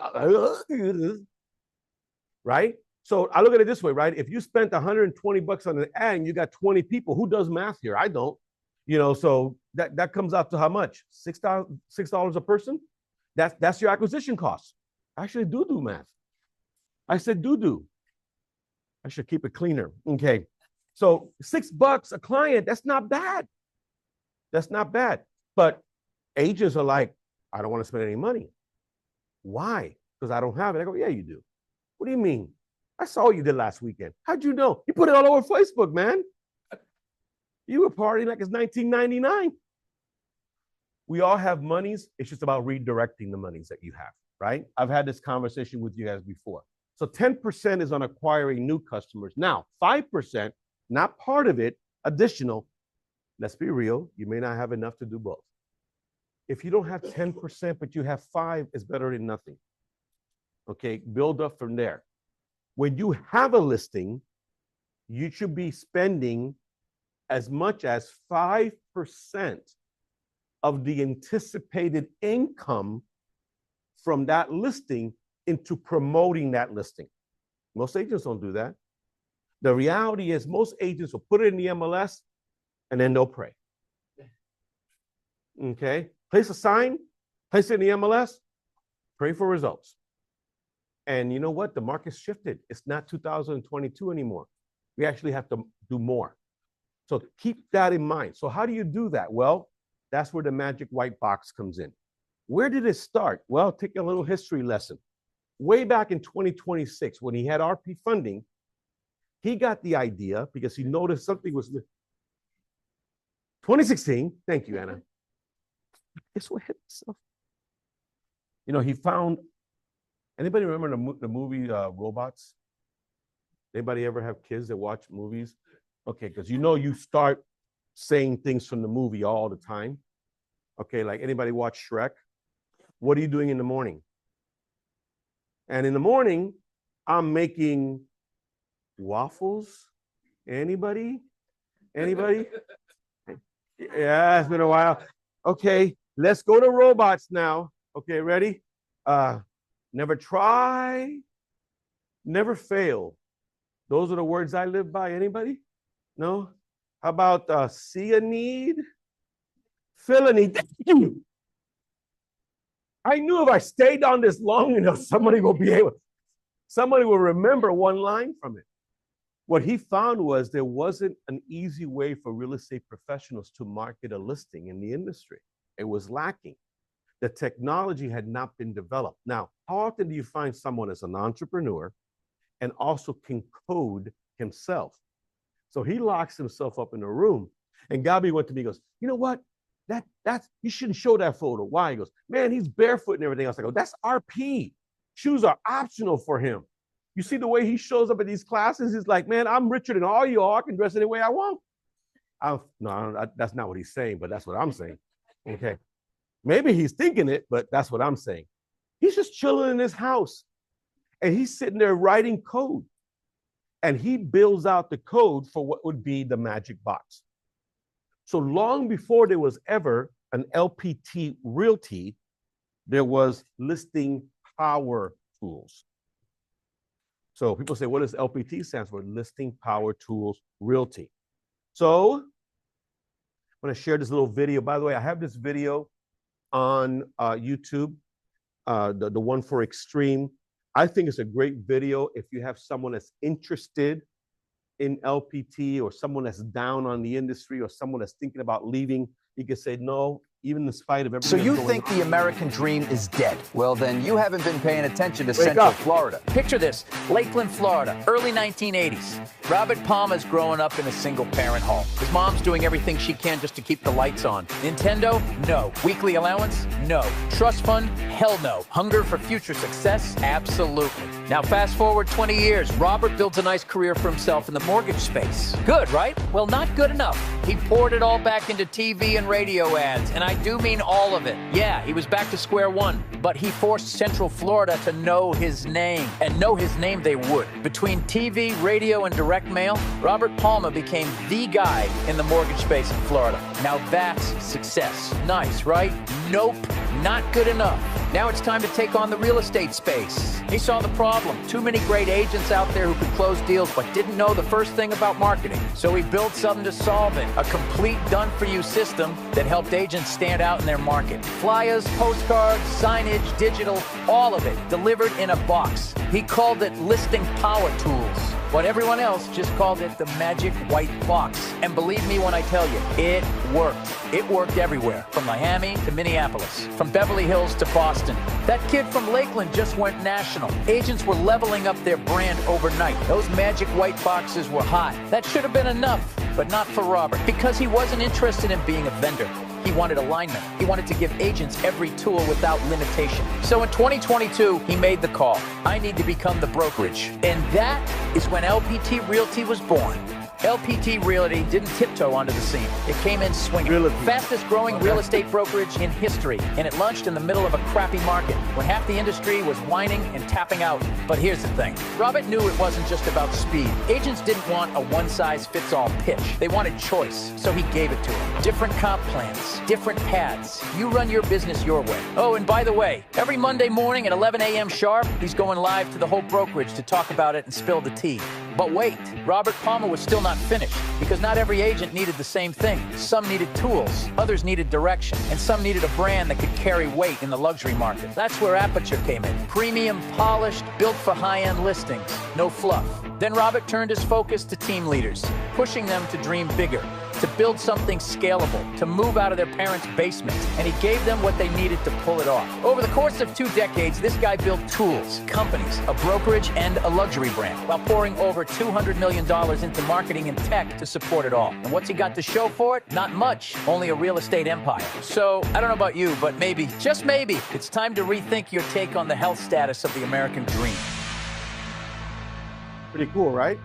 right? So I look at it this way, right? If you spent 120 bucks on an ad and you got 20 people, who does math here? I don't. You know, so that comes out to how much? $6 a person? That's your acquisition cost. I actually do math. I said do. I should keep it cleaner. Okay. So $6 a client, that's not bad. That's not bad. But agents are like, I don't want to spend any money. Why? Because I don't have it. I go, yeah, you do. What do you mean? I saw what you did last weekend. How'd you know? You put it all over Facebook, man. You were partying like it's 1999. We all have monies. It's just about redirecting the monies that you have, right? I've had this conversation with you guys before. So 10% is on acquiring new customers. Now, 5%, not part of it, additional. Let's be real. You may not have enough to do both. If you don't have 10%, but you have 5, it's better than nothing. Okay, build up from there. When you have a listing, you should be spending as much as 5% of the anticipated income from that listing into promoting that listing. Most agents don't do that. The reality is most agents will put it in the MLS and then they'll pray. Okay, place a sign, place it in the MLS, pray for results. And you know what? The market's shifted. It's not 2022 anymore. We actually have to do more. So keep that in mind. So how do you do that? Well, that's where the magic white box comes in. Where did it start? Well, take a little history lesson. Way back in 2026, when he had RP funding, he got the idea because he noticed something was 2016. Thank you, Anna. Guess what hit himself? You know, he found. Anybody remember the movie Robots? Anybody ever have kids that watch movies? Okay, because you know you start saying things from the movie all the time. Okay, like anybody watch Shrek? What are you doing in the morning? And in the morning, I'm making waffles. Anybody? Anybody? Yeah, it's been a while. Okay, let's go to robots now. Okay, ready? Never try, never fail. Those are the words I live by. Anybody? No? How about see a need, fill a need? I knew if I stayed on this long enough, somebody will remember one line from it. What he found was there wasn't an easy way for real estate professionals to market a listing in the industry. It was lacking. The technology had not been developed. Now, how often do you find someone as an entrepreneur and also can code himself? So he locks himself up in a room. And Gabi went to me and goes, you know what? That's you shouldn't show that photo. Why? He goes, man, he's barefoot and everything else. I go, that's RP. Shoes are optional for him. You see the way he shows up at these classes? He's like, man, I'm richer than all y'all. I can dress any way I want. No, that's not what he's saying, but that's what I'm saying. Okay. Maybe he's thinking it, but that's what I'm saying. He's just chilling in his house. And he's sitting there writing code. And he builds out the code for what would be the magic box. So long before there was ever an LPT Realty, there was listing power tools. So people say, what does LPT stand for? Listing Power Tools Realty. So I'm going to share this little video. By the way, I have this video on YouTube, the one for Extreme. I think it's a great video if you have someone that's interested in LPT or someone that's down on the industry or someone that's thinking about leaving. You can say, no, even in spite of everything. So you think the American dream is dead? Well, then you haven't been paying attention to Central Florida. Picture this, Lakeland, Florida, early 1980s. Robert Palmer's growing up in a single-parent home. His mom's doing everything she can just to keep the lights on. Nintendo? No. Weekly allowance? No. Trust fund? Hell no. Hunger for future success? Absolutely. Now, fast forward 20 years, Robert builds a nice career for himself in the mortgage space. Good, right? Well, not good enough. He poured it all back into TV and radio ads, and I do mean all of it. Yeah, he was back to square one, but he forced Central Florida to know his name, and know his name they would. Between TV, radio, and direct mail, Robert Palmer became the guy in the mortgage space in Florida. Now that's success. Nice, right? Nope, not good enough. Now it's time to take on the real estate space. He saw the problem. Too many great agents out there who could close deals but didn't know the first thing about marketing. So he built something to solve it. A complete done-for-you system that helped agents stand out in their market. Flyers, postcards, signage, digital, all of it delivered in a box. He called it Listing Power Tools. But everyone else just called it the magic white box. And believe me when I tell you, it worked. It worked everywhere, from Miami to Minneapolis, from Beverly Hills to Boston. That kid from Lakeland just went national. Agents were leveling up their brand overnight. Those magic white boxes were hot. That should have been enough, but not for Robert, because he wasn't interested in being a vendor. He wanted alignment. He wanted to give agents every tool without limitation. So in 2022, he made the call. I need to become the brokerage. And that is when LPT Realty was born. LPT Realty didn't tiptoe onto the scene. It came in swinging. Realty. Fastest growing real estate brokerage in history, and it launched in the middle of a crappy market when half the industry was whining and tapping out. But here's the thing. Robert knew it wasn't just about speed. Agents didn't want a one-size-fits-all pitch. They wanted choice, so he gave it to them. Different comp plans, different paths. You run your business your way. Oh, and by the way, every Monday morning at 11 a.m. sharp, he's going live to the whole brokerage to talk about it and spill the tea. But wait, Robert Palmer was still not finished, because not every agent needed the same thing. Some needed tools, others needed direction, and some needed a brand that could carry weight in the luxury market. That's where Aperture came in. Premium, polished, built for high-end listings. No fluff. Then Robert turned his focus to team leaders, pushing them to dream bigger, to build something scalable, to move out of their parents' basements, and he gave them what they needed to pull it off. Over the course of 2 decades, this guy built tools, companies, a brokerage, and a luxury brand, while pouring over $200 million into marketing and tech to support it all. And what's he got to show for it? Not much, only a real estate empire. So, I don't know about you, but maybe, just maybe, it's time to rethink your take on the health status of the American dream. Pretty cool, right?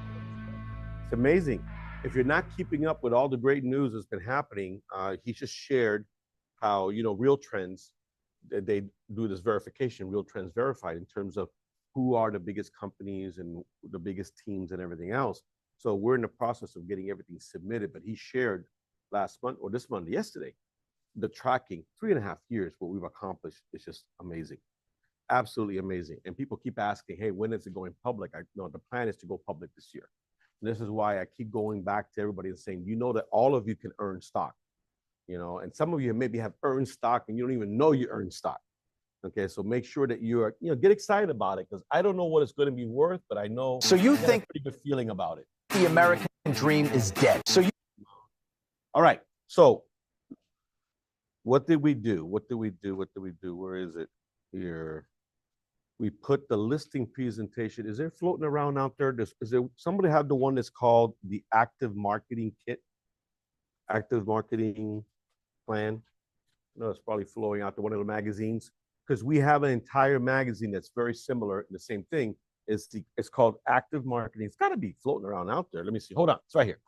It's amazing. If you're not keeping up with all the great news that's been happening, he just shared how, Real Trends, they do this verification, Real Trends Verified, in terms of who are the biggest companies and the biggest teams and everything else. So we're in the process of getting everything submitted, but he shared last month or this month, yesterday, the tracking, 3.5 years, what we've accomplished is just amazing. Absolutely amazing. And people keep asking, hey, when is it going public? The plan is to go public this year. And this is why I keep going back to everybody and saying, that all of you can earn stock, and some of you maybe have earned stock and you don't even know you earned stock. Okay, so make sure that you're, get excited about it, because I don't know what it's going to be worth, but I know. So you think a pretty good feeling about it. The American dream is dead. All right. So what did we do? Where is it here? We put the listing presentation. Is there floating around out there? Is there somebody have the one that's called the Active Marketing Kit? Active Marketing Plan? No, it's probably flowing out to one of the magazines, because we have an entire magazine that's very similar. The same thing. It's called Active Marketing. It's got to be floating around out there. Let me see. Hold on. It's right here.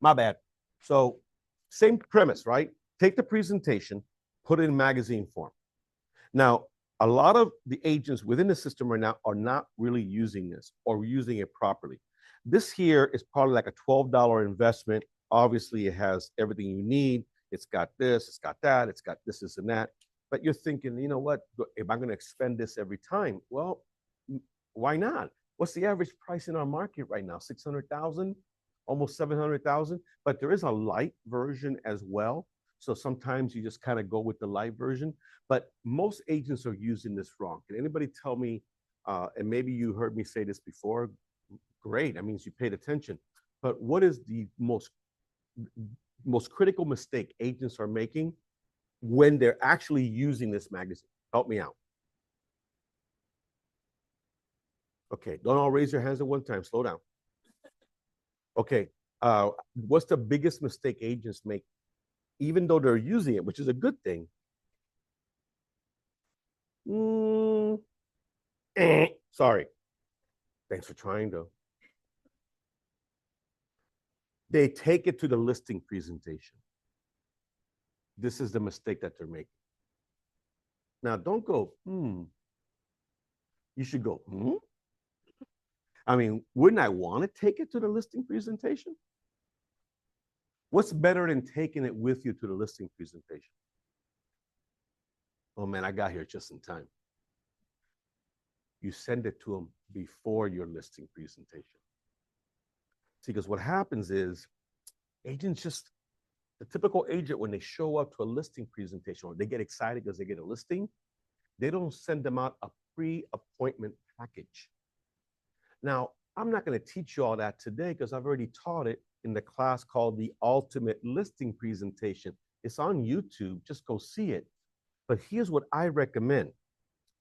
My bad. So same premise, right? Take the presentation, put it in magazine form. Now, a lot of the agents within the system right now are not really using this or using it properly. This here is probably like a $12 investment. Obviously, it has everything you need. It's got this, it's got that, it's got this, and that. But you're thinking, you know what? Am I going to expend this every time? Well, why not? What's the average price in our market right now? 600,000, almost 700,000. But there is a light version as well. So sometimes you just kind of go with the light version, but most agents are using this wrong. Can anybody tell me, and maybe you heard me say this before, great, that means you paid attention, but what is the most critical mistake agents are making when they're actually using this magazine? Help me out. Okay, don't all raise your hands at one time, slow down. Okay, what's the biggest mistake agents make? Even though they're using it, which is a good thing. Sorry. Thanks for trying, though. They take it to the listing presentation. This is the mistake that they're making. Now, don't go, You should go, I mean, wouldn't I want to take it to the listing presentation? What's better than taking it with you to the listing presentation? Oh man, I got here just in time. You send it to them before your listing presentation. See, because what happens is agents the typical agent, when they show up to a listing presentation or they get excited because they get a listing, they don't send them out a pre-appointment package. Now, I'm not going to teach you all that today because I've already taught it in the class called the Ultimate Listing Presentation. It's on YouTube. Just go see it. But here's what I recommend,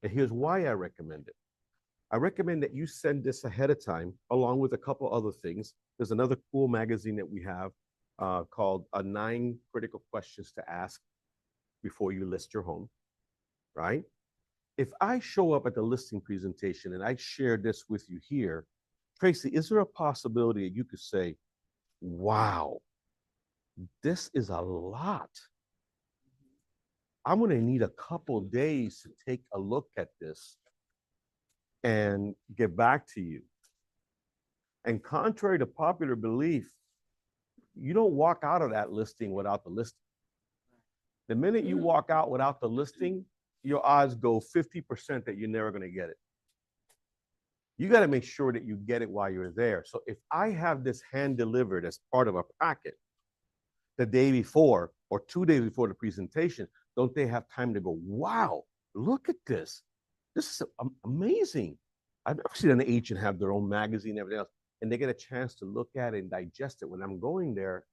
and here's why I recommend it. I recommend that you send this ahead of time, along with a couple other things. There's another cool magazine that we have called 9 Critical Questions to Ask Before You List Your Home, right? If I show up at the listing presentation and I share this with you here, Tracy, is there a possibility that you could say, wow, this is a lot. I'm going to need a couple days to take a look at this and get back to you. And contrary to popular belief, you don't walk out of that listing without the listing. The minute you walk out without the listing, your odds go 50% that you're never going to get it. You got to make sure that you get it while you're there. So if I have this hand delivered as part of a packet the day before or 2 days before the presentation, don't they have time to go, wow, look at this. This is amazing. I've never seen an agent have their own magazine and everything else, and they get a chance to look at it and digest it. When I'm going there,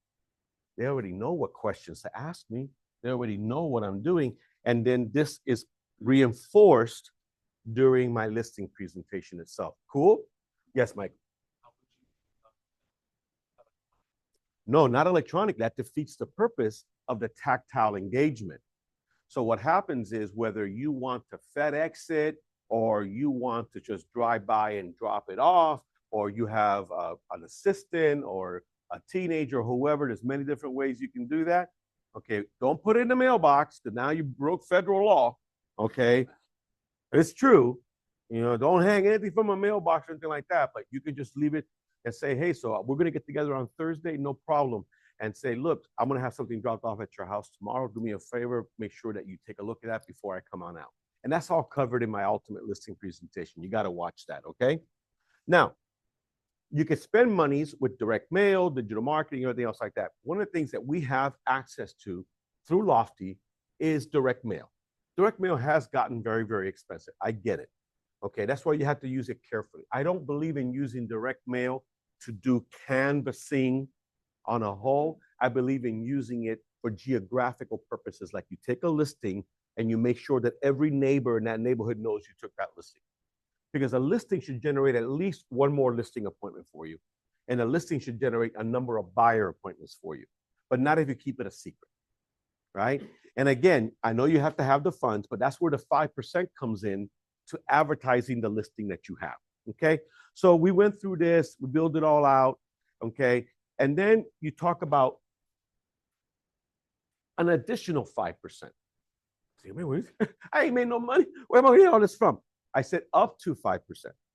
they already know what questions to ask me. They already know what I'm doing. And then this is reinforced during my listing presentation itself. Cool? Yes, Mike. No, not electronic. That defeats the purpose of the tactile engagement. So what happens is whether you want to FedEx it or you want to just drive by and drop it off, or you have an assistant or a teenager or whoever, there's many different ways you can do that. Okay, don't put it in the mailbox because now you broke federal law. Okay, it's true. You know, don't hang anything from a mailbox or anything like that, but you can just leave it and say, hey, so we're going to get together on Thursday, no problem. And say, look, I'm going to have something dropped off at your house tomorrow. Do me a favor, make sure that you take a look at that before I come on out. And that's all covered in my ultimate listing presentation. You got to watch that, okay? Now, you can spend monies with direct mail, digital marketing, everything else like that. One of the things that we have access to through Lofty is direct mail. Direct mail has gotten very, very expensive. I get it. Okay, that's why you have to use it carefully. I don't believe in using direct mail to do canvassing on a whole. I believe in using it for geographical purposes, like you take a listing and you make sure that every neighbor in that neighborhood knows you took that listing. Because a listing should generate at least one more listing appointment for you. And a listing should generate a number of buyer appointments for you, but not if you keep it a secret, right? And again, I know you have to have the funds, but that's where the 5% comes in to advertising the listing that you have, okay? So we went through this, we build it all out, okay? And then you talk about an additional 5%. I ain't made no money. Where am I getting all this from? I said up to 5%.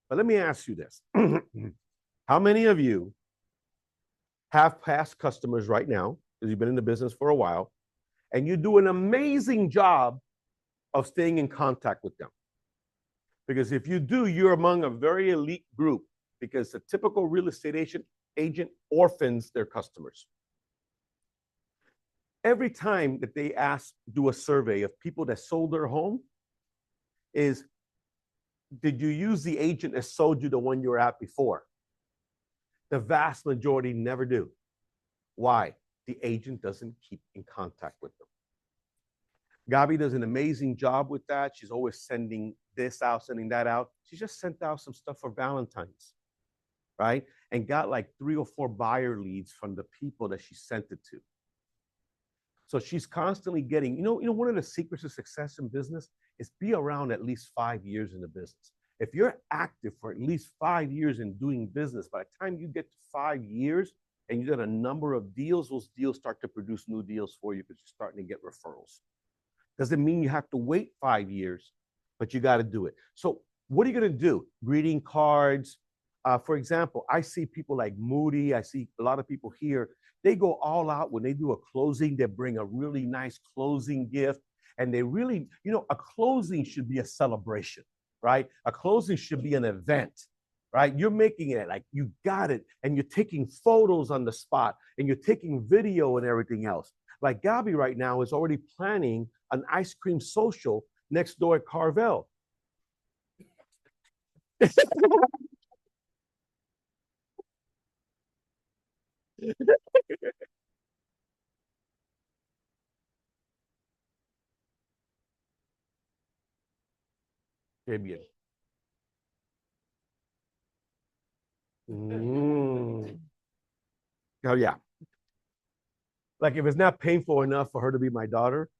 But let me ask you this. How many of you have past customers right now, because you've been in the business for a while, and you do an amazing job of staying in contact with them? Because if you do, you're among a very elite group, because a typical real estate agent orphans their customers. Every time that they do a survey of people that sold their home is, did you use the agent that sold you the one you were at before? The vast majority never do. Why? The agent doesn't keep in contact with them. Gabi does an amazing job with that. She's always sending this out, sending that out. She just sent out some stuff for Valentine's, right? And got like 3 or 4 buyer leads from the people that she sent it to. So she's constantly getting, you know, one of the secrets of success in business is be around at least 5 years in the business. If you're active for at least 5 years in doing business, by the time you get to 5 years and you get a number of deals, those deals start to produce new deals for you because you're starting to get referrals. Doesn't mean you have to wait 5 years, but you got to do it. So what are you going to do? Greeting cards. For example, I see people like Moody. I see a lot of people here. They go all out when they do a closing. They bring a really nice closing gift. And they really, you know, a closing should be a celebration, right? A closing should be an event, right? You're making it like you got it. And you're taking photos on the spot. And you're taking video and everything else. Like Gabi right now is already planning an ice cream social next door at Carvel. Qué bien. Oh, yeah. Like if it's not painful enough for her to be my daughter,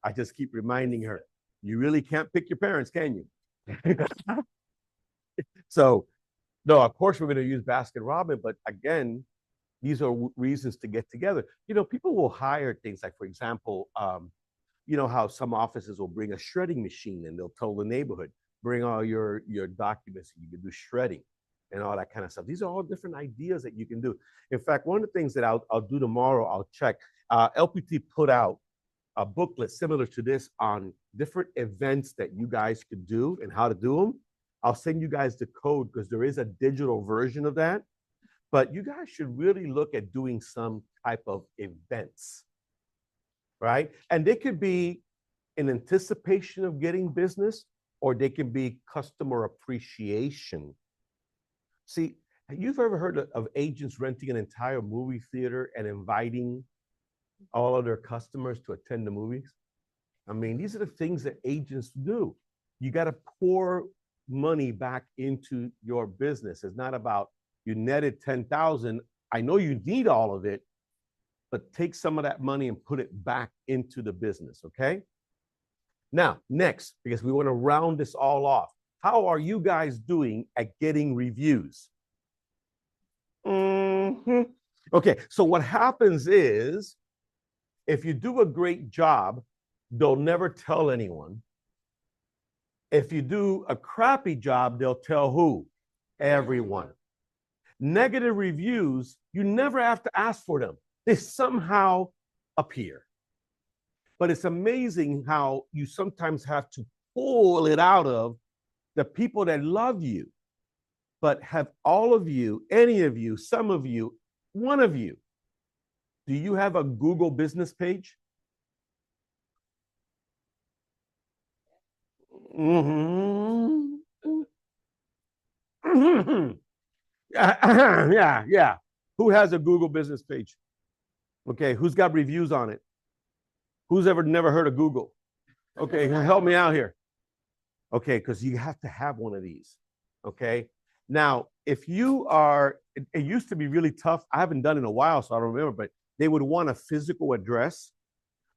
I just keep reminding her, you really can't pick your parents, can you? So, no, of course we're going to use Baskin Robbins, but again, These are reasons to get together. You know, people will hire things like, for example, you know how some offices will bring a shredding machine and they'll tell the neighborhood, bring all your documents, you can do shredding and all that kind of stuff. These are all different ideas that you can do. In fact, one of the things that I'll do tomorrow, I'll check, LPT put out a booklet similar to this on different events that you guys could do and how to do them. I'll send you guys the code because there is a digital version of that. But you guys should really look at doing some type of events, right? And they could be in anticipation of getting business, or they can be customer appreciation. See, you've ever heard of agents renting an entire movie theater and inviting all of their customers to attend the movies? I mean, these are the things that agents do. You got to pour money back into your business. It's not about you netted 10,000. I know you need all of it, but take some of that money and put it back into the business, okay? Now, next, because we want to round this all off, how are you guys doing at getting reviews? Okay, so what happens is, if you do a great job, they'll never tell anyone. If you do a crappy job, they'll tell who? Everyone. Negative reviews, you never have to ask for them. They somehow appear. But it's amazing how you sometimes have to pull it out of the people that love you. But have all of you, any of you, some of you, one of you, do you have a Google business page? Yeah. Who has a Google business page? Okay, who's got reviews on it? Who's ever never heard of Google? Okay, help me out here. Okay, because you have to have one of these. Okay, now if you are, it used to be really tough. I haven't done it in a while, so I don't remember, but they would want a physical address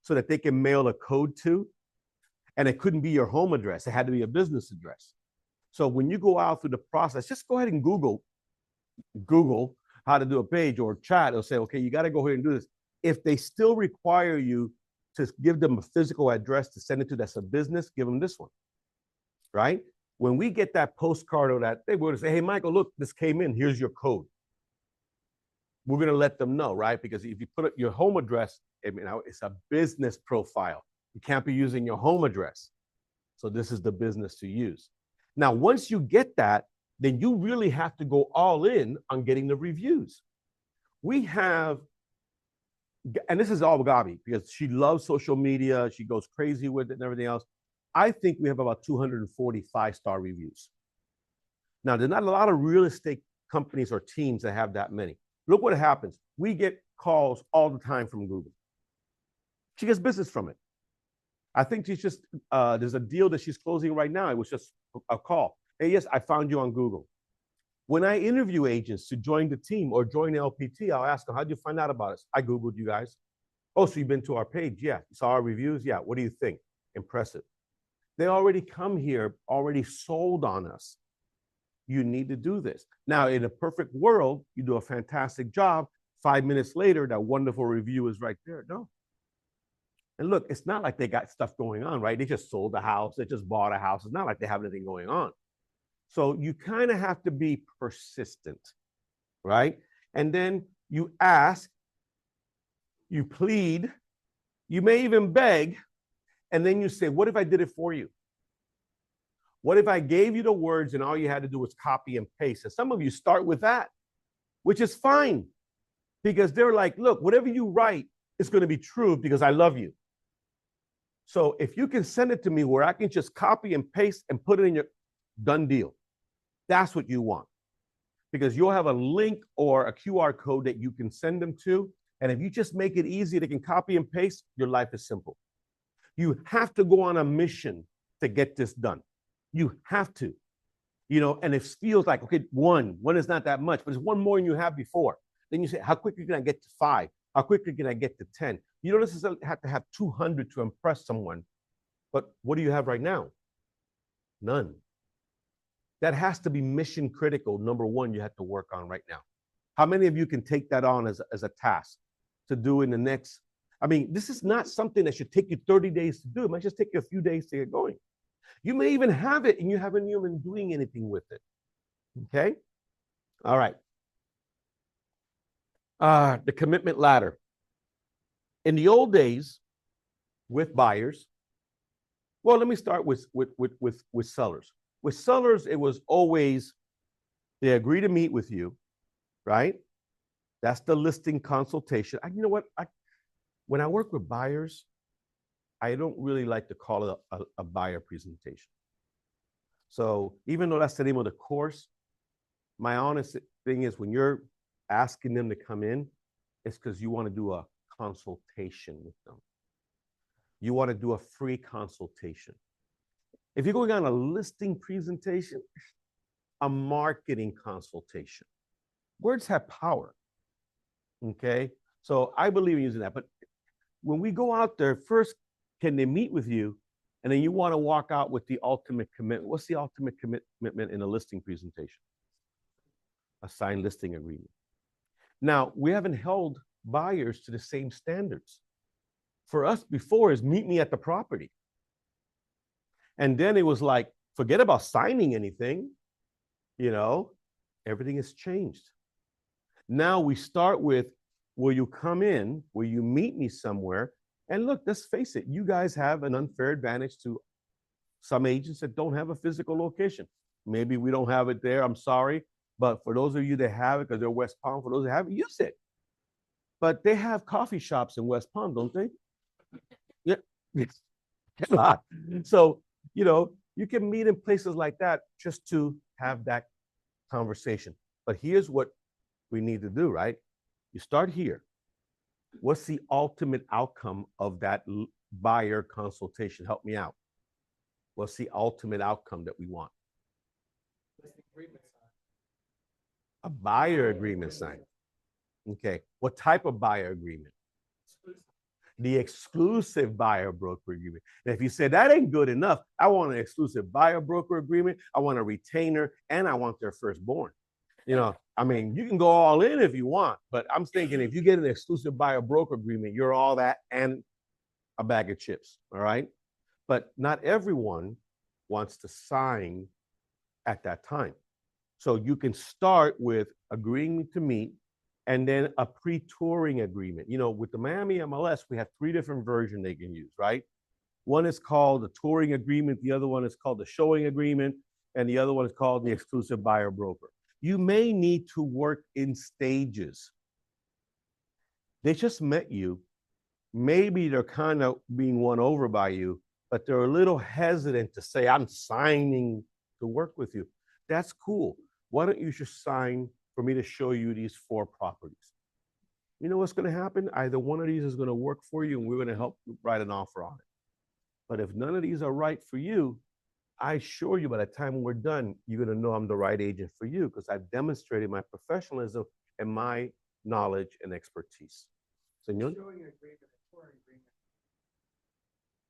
so that they can mail a code to, and it couldn't be your home address. It had to be a business address. So when you go out through the process, just go ahead and Google how to do a page or chat. It'll say, okay, you got to go ahead and do this. If they still require you to give them a physical address to send it to that's a business, give them this one, right? When we get that postcard or that, they would say, hey, Michael, look, this came in. Here's your code. We're going to let them know, right? Because if you put it, your home address, I mean, it's a business profile. You can't be using your home address. So this is the business to use. Now, once you get that, then you really have to go all in on getting the reviews. We have, and this is all Gabi, because she loves social media. She goes crazy with it and everything else. I think we have about 240 five-star reviews. Now, there's not a lot of real estate companies or teams that have that many. Look what happens. We get calls all the time from Google. She gets business from it. I think she's just, there's a deal that she's closing right now. It was just a call. Hey, yes, I found you on Google. When I interview agents to join the team or join LPT, I'll ask them, how'd you find out about us? I Googled you guys. Oh, so you've been to our page? Yeah. You saw our reviews? Yeah. What do you think? Impressive. They already come here, already sold on us. You need to do this. Now, in a perfect world, you do a fantastic job. 5 minutes later, that wonderful review is right there. No. And look, it's not like they got stuff going on, right? They just sold a house. They just bought a house. It's not like they have anything going on. So you kind of have to be persistent, right? And then you ask, you plead, you may even beg, and then you say, what if I did it for you? What if I gave you the words and all you had to do was copy and paste? And some of you start with that, which is fine, because they're like, look, whatever you write is going to be true because I love you. So if you can send it to me where I can just copy and paste and put it in your done deal, that's what you want. Because you'll have a link or a QR code that you can send them to. And if you just make it easy, they can copy and paste, your life is simple. You have to go on a mission to get this done. You have to, you know, and it feels like, okay, one is not that much, but it's one more than you have before. Then you say, how quickly can I get to 5? How quickly can I get to 10? You don't necessarily have to have 200 to impress someone, but what do you have right now? None. That has to be mission critical. Number one, you have to work on right now. How many of you can take that on as a task to do in the next? I mean, this is not something that should take you 30 days to do. It might just take you a few days to get going. You may even have it and you haven't even been doing anything with it. Okay? All right. The commitment ladder. In the old days, with buyers, well, let me start with sellers. With sellers, it was always they agree to meet with you, right? That's the listing consultation. You know what? When I work with buyers, I don't really like to call it a buyer presentation. So even though that's the name of the course, my honest thing is when you're asking them to come in, it's because you want to do a consultation with them. You want to do a free consultation. If you're going on a listing presentation, a marketing consultation. Words have power. Okay? So I believe in using that. But when we go out there, first, can they meet with you? And then you want to walk out with the ultimate commitment. What's the ultimate commitment in a listing presentation? A signed listing agreement. Now, we haven't held buyers to the same standards. For us before is meet me at the property. And then it was like, forget about signing anything. You know, everything has changed. Now we start with, will you come in? Will you meet me somewhere? And look, let's face it, you guys have an unfair advantage to some agents that don't have a physical location. Maybe we don't have it there, I'm sorry. But for those of you that have it, because they're West Palm, for those that have it, use it. But they have coffee shops in West Palm, don't they? Yeah. So, you know, you can meet in places like that just to have that conversation. But here's what we need to do, right? You start here. What's the ultimate outcome of that buyer consultation? Help me out. What's the ultimate outcome that we want? A buyer agreement signed. Okay. What type of buyer agreement? The exclusive buyer broker agreement. And if you say that ain't good enough, I want an exclusive buyer broker agreement, I want a retainer, and I want their firstborn. You know, I mean, you can go all in if you want, but I'm thinking if you get an exclusive buyer broker agreement, you're all that and a bag of chips. All right. But not everyone wants to sign at that time. So you can start with agreeing to meet and then a pre-touring agreement. You know, with the Miami MLS, we have 3 different versions they can use, right? One is called the touring agreement. The other one is called the showing agreement. And the other one is called the exclusive buyer broker. You may need to work in stages. They just met you. Maybe they're kind of being won over by you, but they're a little hesitant to say, I'm signing to work with you. That's cool. Why don't you just sign for me to show you these 4 properties? You know what's going to happen? Either one of these is going to work for you and we're going to help you write an offer on it. But if none of these are right for you, I assure you by the time we're done, you're going to know I'm the right agent for you because I've demonstrated my professionalism and my knowledge and expertise. Senor? Showing agreement and touring agreement.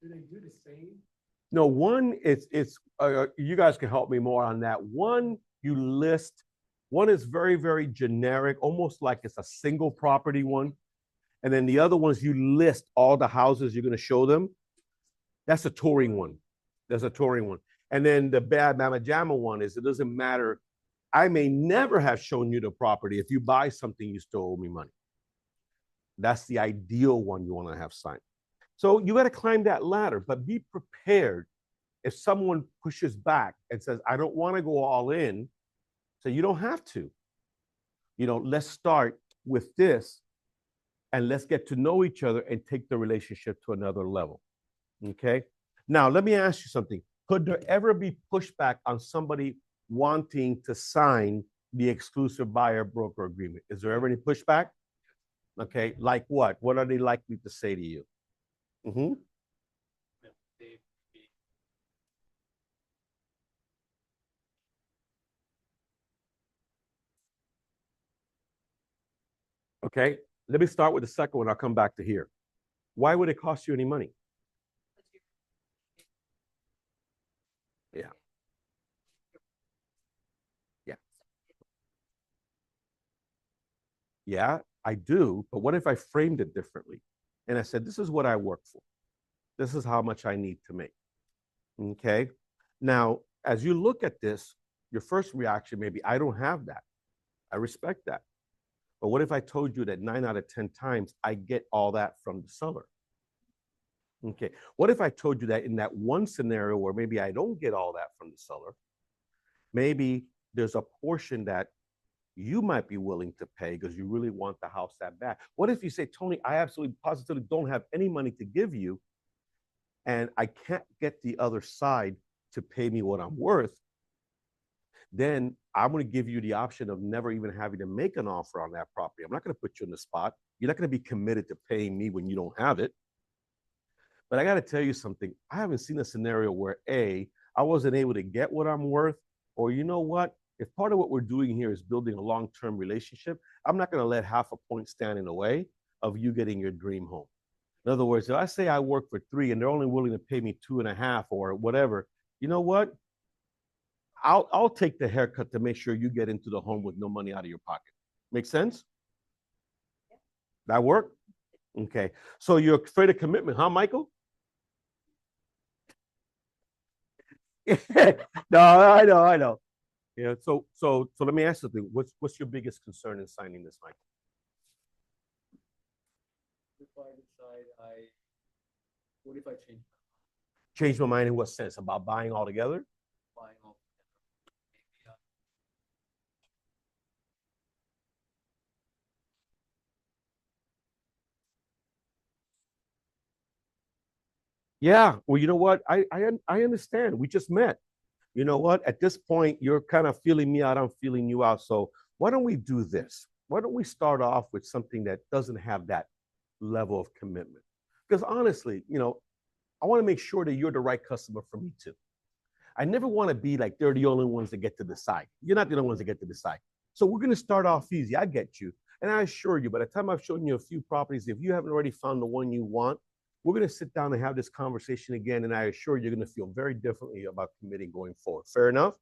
Do they do the same? No, one, it's you guys can help me more on that. One, you list. One is very, very generic, almost like it's a single property one. And then the other one is you list all the houses you're going to show them. That's a touring one. That's a touring one. And then the bad mama jamma one is it doesn't matter. I may never have shown you the property. If you buy something, you still owe me money. That's the ideal one you want to have signed. So you got to climb that ladder, but be prepared. If someone pushes back and says, I don't want to go all in, so you don't have to. You know, let's start with this and let's get to know each other and take the relationship to another level. Okay? Now, let me ask you something. Could there ever be pushback on somebody wanting to sign the exclusive buyer broker agreement? Is there ever any pushback? Okay, like what? What are they likely to say to you? Mm-hmm. Okay, let me start with the second one. I'll come back to here. Why would it cost you any money? Yeah. Yeah. Yeah, I do. But what if I framed it differently? And I said, this is what I work for. This is how much I need to make. Okay. Now, as you look at this, your first reaction may be, I don't have that. I respect that. But what if I told you that 9 out of 10 times I get all that from the seller? Okay. What if I told you that in that one scenario where maybe I don't get all that from the seller, maybe there's a portion that you might be willing to pay because you really want the house that bad? What if you say, Tony, I absolutely positively don't have any money to give you, and I can't get the other side to pay me what I'm worth? Then I'm going to give you the option of never even having to make an offer on that property. I'm not going to put you in the spot. You're not going to be committed to paying me when you don't have it. But I got to tell you something. I haven't seen a scenario where I wasn't able to get what I'm worth, or you know what? If part of what we're doing here is building a long-term relationship, I'm not going to let half a point stand in the way of you getting your dream home. In other words, if I say I work for 3 and they're only willing to pay me 2.5 or whatever, you know what? I'll take the haircut to make sure you get into the home with no money out of your pocket. Make sense? That work? Okay. So you're afraid of commitment, huh, Michael? No, I know. Yeah. So let me ask you something. What's your biggest concern in signing this, Michael? If I decide what if I change? Change my mind in what sense? About buying altogether? Buying all. Yeah. Well, you know what? I understand. We just met. You know what? At this point, you're kind of feeling me out. I'm feeling you out. So why don't we do this? Why don't we start off with something that doesn't have that level of commitment? Because honestly, I want to make sure that you're the right customer for me too. I never want to be like they're the only ones that get to decide. You're not the only ones that get to decide. So we're going to start off easy. I get you. And I assure you, by the time I've shown you a few properties, if you haven't already found the one you want, we're going to sit down and have this conversation again. And I assure you, you're going to feel very differently about committing going forward. Fair enough?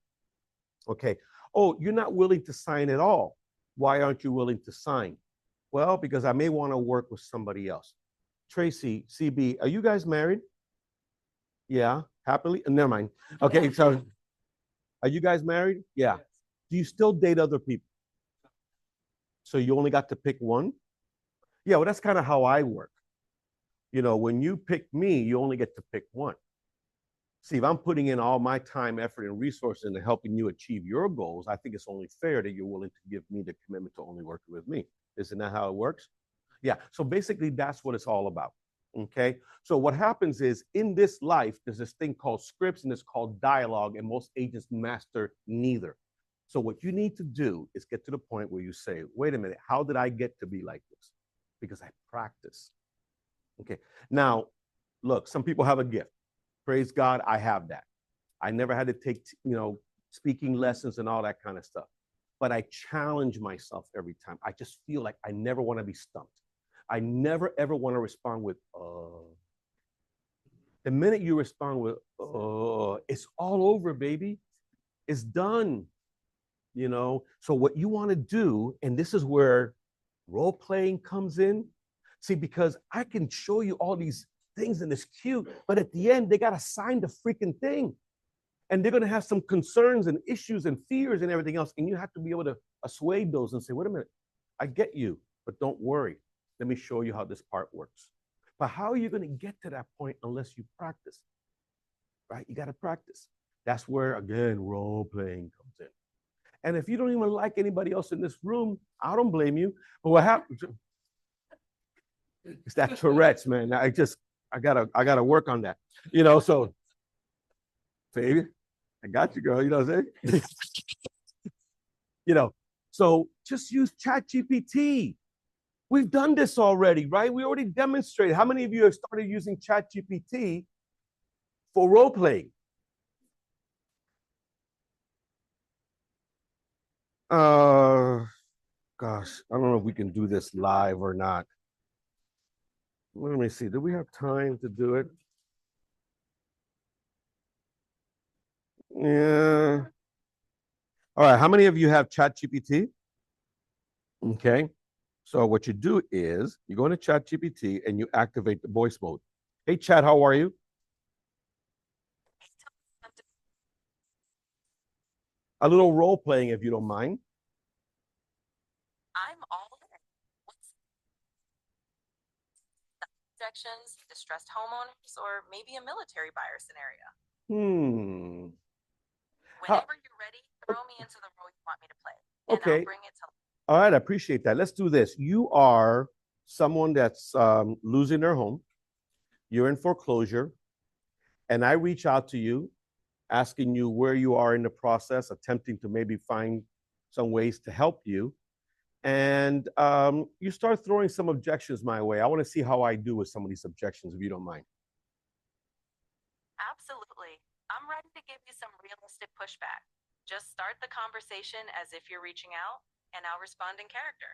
Okay. Oh, you're not willing to sign at all. Why aren't you willing to sign? Well, because I may want to work with somebody else. Tracy, CB, are you guys married? Yeah. Happily? Never mind. Okay. So are you guys married? Yeah. Do you still date other people? So you only got to pick one? Yeah. Well, that's kind of how I work. When you pick me, you only get to pick one. See, if I'm putting in all my time, effort, and resources into helping you achieve your goals, I think it's only fair that you're willing to give me the commitment to only working with me. Isn't that how it works? Yeah. So basically, that's what it's all about. Okay. So what happens is in this life, there's this thing called scripts and it's called dialogue, and most agents master neither. So what you need to do is get to the point where you say, wait a minute, how did I get to be like this? Because I practice. Okay. Now, look, some people have a gift. Praise God, I have that. I never had to take, speaking lessons and all that kind of stuff. But I challenge myself every time. I just feel like I never want to be stumped. I never, ever want to respond with, The minute you respond with, it's all over, baby. It's done. So what you want to do, and this is where role playing comes in. See, because I can show you all these things and it's cute, but at the end, they got to sign the freaking thing. And they're going to have some concerns and issues and fears and everything else. And you have to be able to assuage those and say, wait a minute, I get you, but don't worry. Let me show you how this part works. But how are you going to get to that point unless you practice? Right? You got to practice. That's where, again, role playing comes in. And if you don't even like anybody else in this room, I don't blame you. But what happens? It's that Tourette's, man. I gotta work on that. So baby, I got you, girl. You know what I'm saying? So just use ChatGPT. We've done this already, right? We already demonstrated. How many of you have started using ChatGPT for role playing? Gosh, I don't know if we can do this live or not. Let me see. Do we have time to do it? Yeah. All right. How many of you have ChatGPT? Okay. So what you do is you go into ChatGPT and you activate the voice mode. Hey, Chat, how are you? A little role playing, if you don't mind. I'm all in. What's objections, distressed homeowners, or maybe a military buyer scenario? Whenever you're ready, throw me into the role you want me to play, and Okay. I'll bring it to life. All right, I appreciate that. Let's do this. You are someone that's losing their home. You're in foreclosure, and I reach out to you, asking you where you are in the process, attempting to maybe find some ways to help you. And you start throwing some objections my way. I want to see how I do with some of these objections, if you don't mind. Absolutely. I'm ready to give you some realistic pushback. Just start the conversation as if you're reaching out, and I'll respond in character.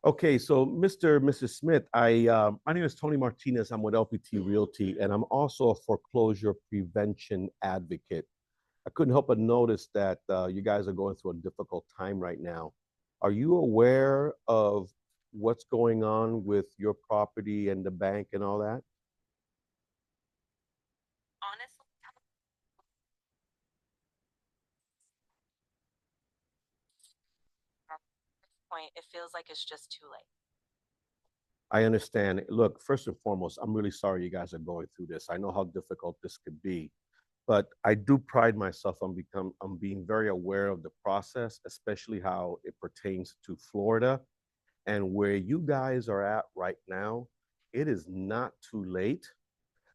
Okay, so Mr. and Mrs. Smith, my name is Tony Martinez. I'm with LPT Realty, and I'm also a foreclosure prevention advocate. I couldn't help but notice that you guys are going through a difficult time right now. Are you aware of what's going on with your property and the bank and all that? Honestly, at this point, it feels like it's just too late. I understand. Look, first and foremost, I'm really sorry you guys are going through this. I know how difficult this could be, but I do pride myself on being very aware of the process, especially how it pertains to Florida and where you guys are at right now. It is not too late.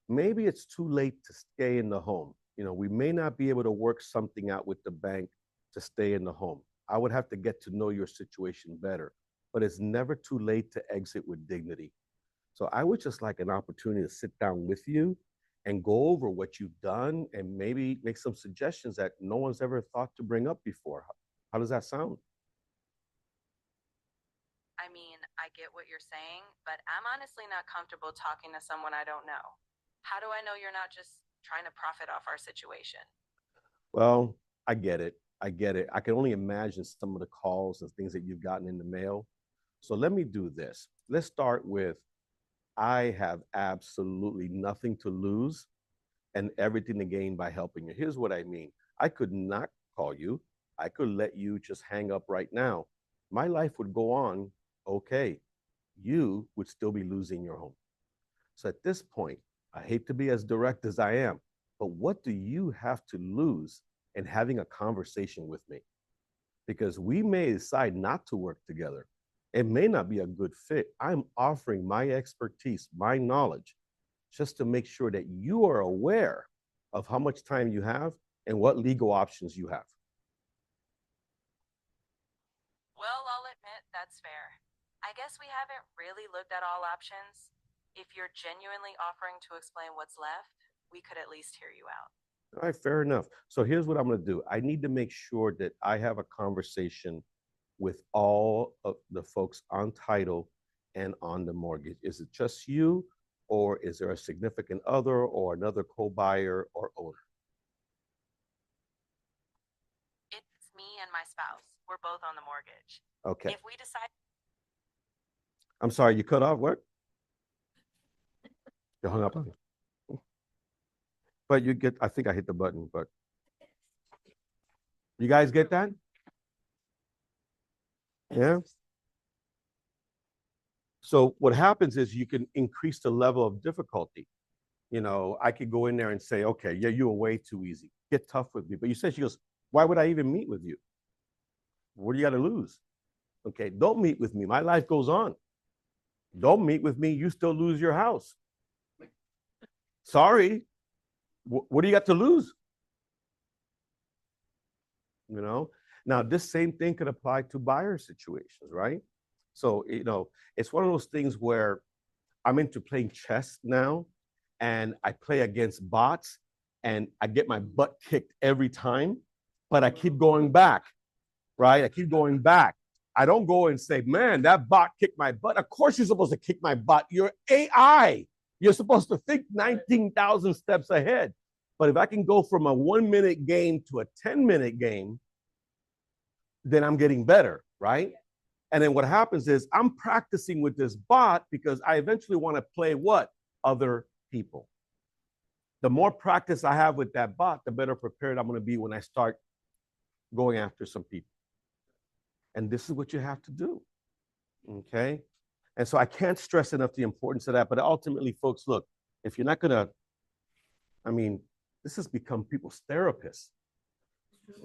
Maybe it's too late to stay in the home. You know, we may not be able to work something out with the bank to stay in the home. I would have to get to know your situation better, but it's never too late to exit with dignity. So I would just like an opportunity to sit down with you and go over what you've done and maybe make some suggestions that no one's ever thought to bring up before. How does that sound? I mean, I get what you're saying, but I'm honestly not comfortable talking to someone I don't know. How do I know you're not just trying to profit off our situation? Well, I get it. I get it. I can only imagine some of the calls and things that you've gotten in the mail. So let me do this. Let's start with I have absolutely nothing to lose and everything to gain by helping you. Here's what I mean. I could not call you. I could let you just hang up right now. My life would go on okay. You would still be losing your home. So at this point, I hate to be as direct as I am, but what do you have to lose in having a conversation with me? Because we may decide not to work together. It may not be a good fit. I'm offering my expertise, my knowledge, just to make sure that you are aware of how much time you have and what legal options you have. Well, I'll admit that's fair. I guess we haven't really looked at all options. If you're genuinely offering to explain what's left, we could at least hear you out. All right, fair enough. So here's what I'm going to do. I need to make sure that I have a conversation with all of the folks on title and on the mortgage. Is it just you, or is there a significant other or another co-buyer or owner? It's me and my spouse. We're both on the mortgage. Okay. If we decide... I'm sorry, you cut off what? You hung up on me. But you get, I think I hit the button, but you guys get that? Yeah. So what happens is you can increase the level of difficulty. You know, I could go in there and say, okay, yeah, you were way too easy. Get tough with me. But you said, she goes, why would I even meet with you? What do you got to lose? Okay, don't meet with me. My life goes on. Don't meet with me. You still lose your house. Sorry. What do you got to lose? You know, now this same thing could apply to buyer situations, right? So, you know, it's one of those things where I'm into playing chess now and I play against bots and I get my butt kicked every time, but I keep going back, right? I keep going back. I don't go and say, man, that bot kicked my butt. Of course you're supposed to kick my butt. You're AI. You're supposed to think 19,000 steps ahead. But if I can go from a 1-minute game to a 10-minute game, then I'm getting better, right? And then what happens is I'm practicing with this bot because I eventually want to play what? Other people. The more practice I have with that bot, the better prepared I'm going to be when I start going after some people. And this is what you have to do. Okay? And so I can't stress enough the importance of that. But ultimately, folks, look, if you're not going to, I mean, this has become people's therapists.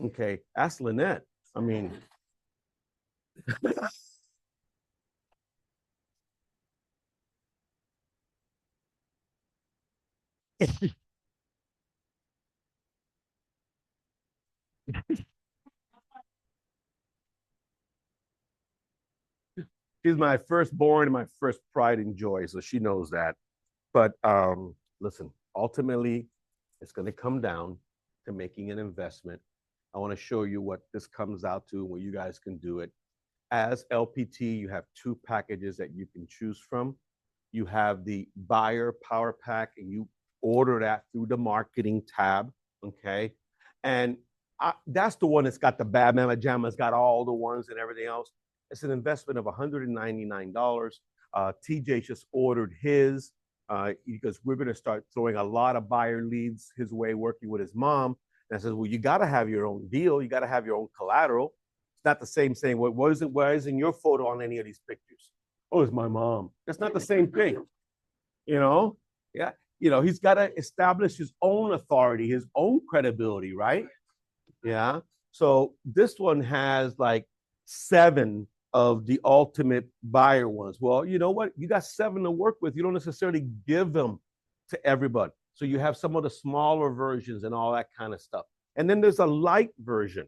Okay? Ask Lynette. I mean, she's my firstborn and my first pride and joy, so she knows that. But listen, ultimately, it's going to come down to making an investment. I want to show you what this comes out to, where you guys can do it. As LPT, you have two packages that you can choose from. You have the buyer power pack, and you order that through the marketing tab, okay? And that's the one that's got the bad mama jamma, it's got all the ones and everything else. It's an investment of $199. TJ just ordered his because we're going to start throwing a lot of buyer leads his way, working with his mom. And I says, well, you got to have your own deal. You got to have your own collateral. It's not the same saying, well, why isn't your photo on any of these pictures? Oh, it's my mom. That's not the same thing. You know? Yeah. You know, he's got to establish his own authority, his own credibility, right? Yeah. So this one has like 7 of the ultimate buyer ones. Well, you know what? You got 7 to work with. You don't necessarily give them to everybody. So you have some of the smaller versions and all that kind of stuff. And then there's a light version.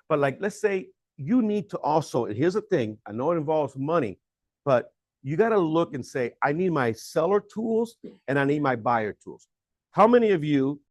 But like, let's say you need to also, and here's the thing, I know it involves money, but you got to look and say, I need my seller tools and I need my buyer tools. How many of you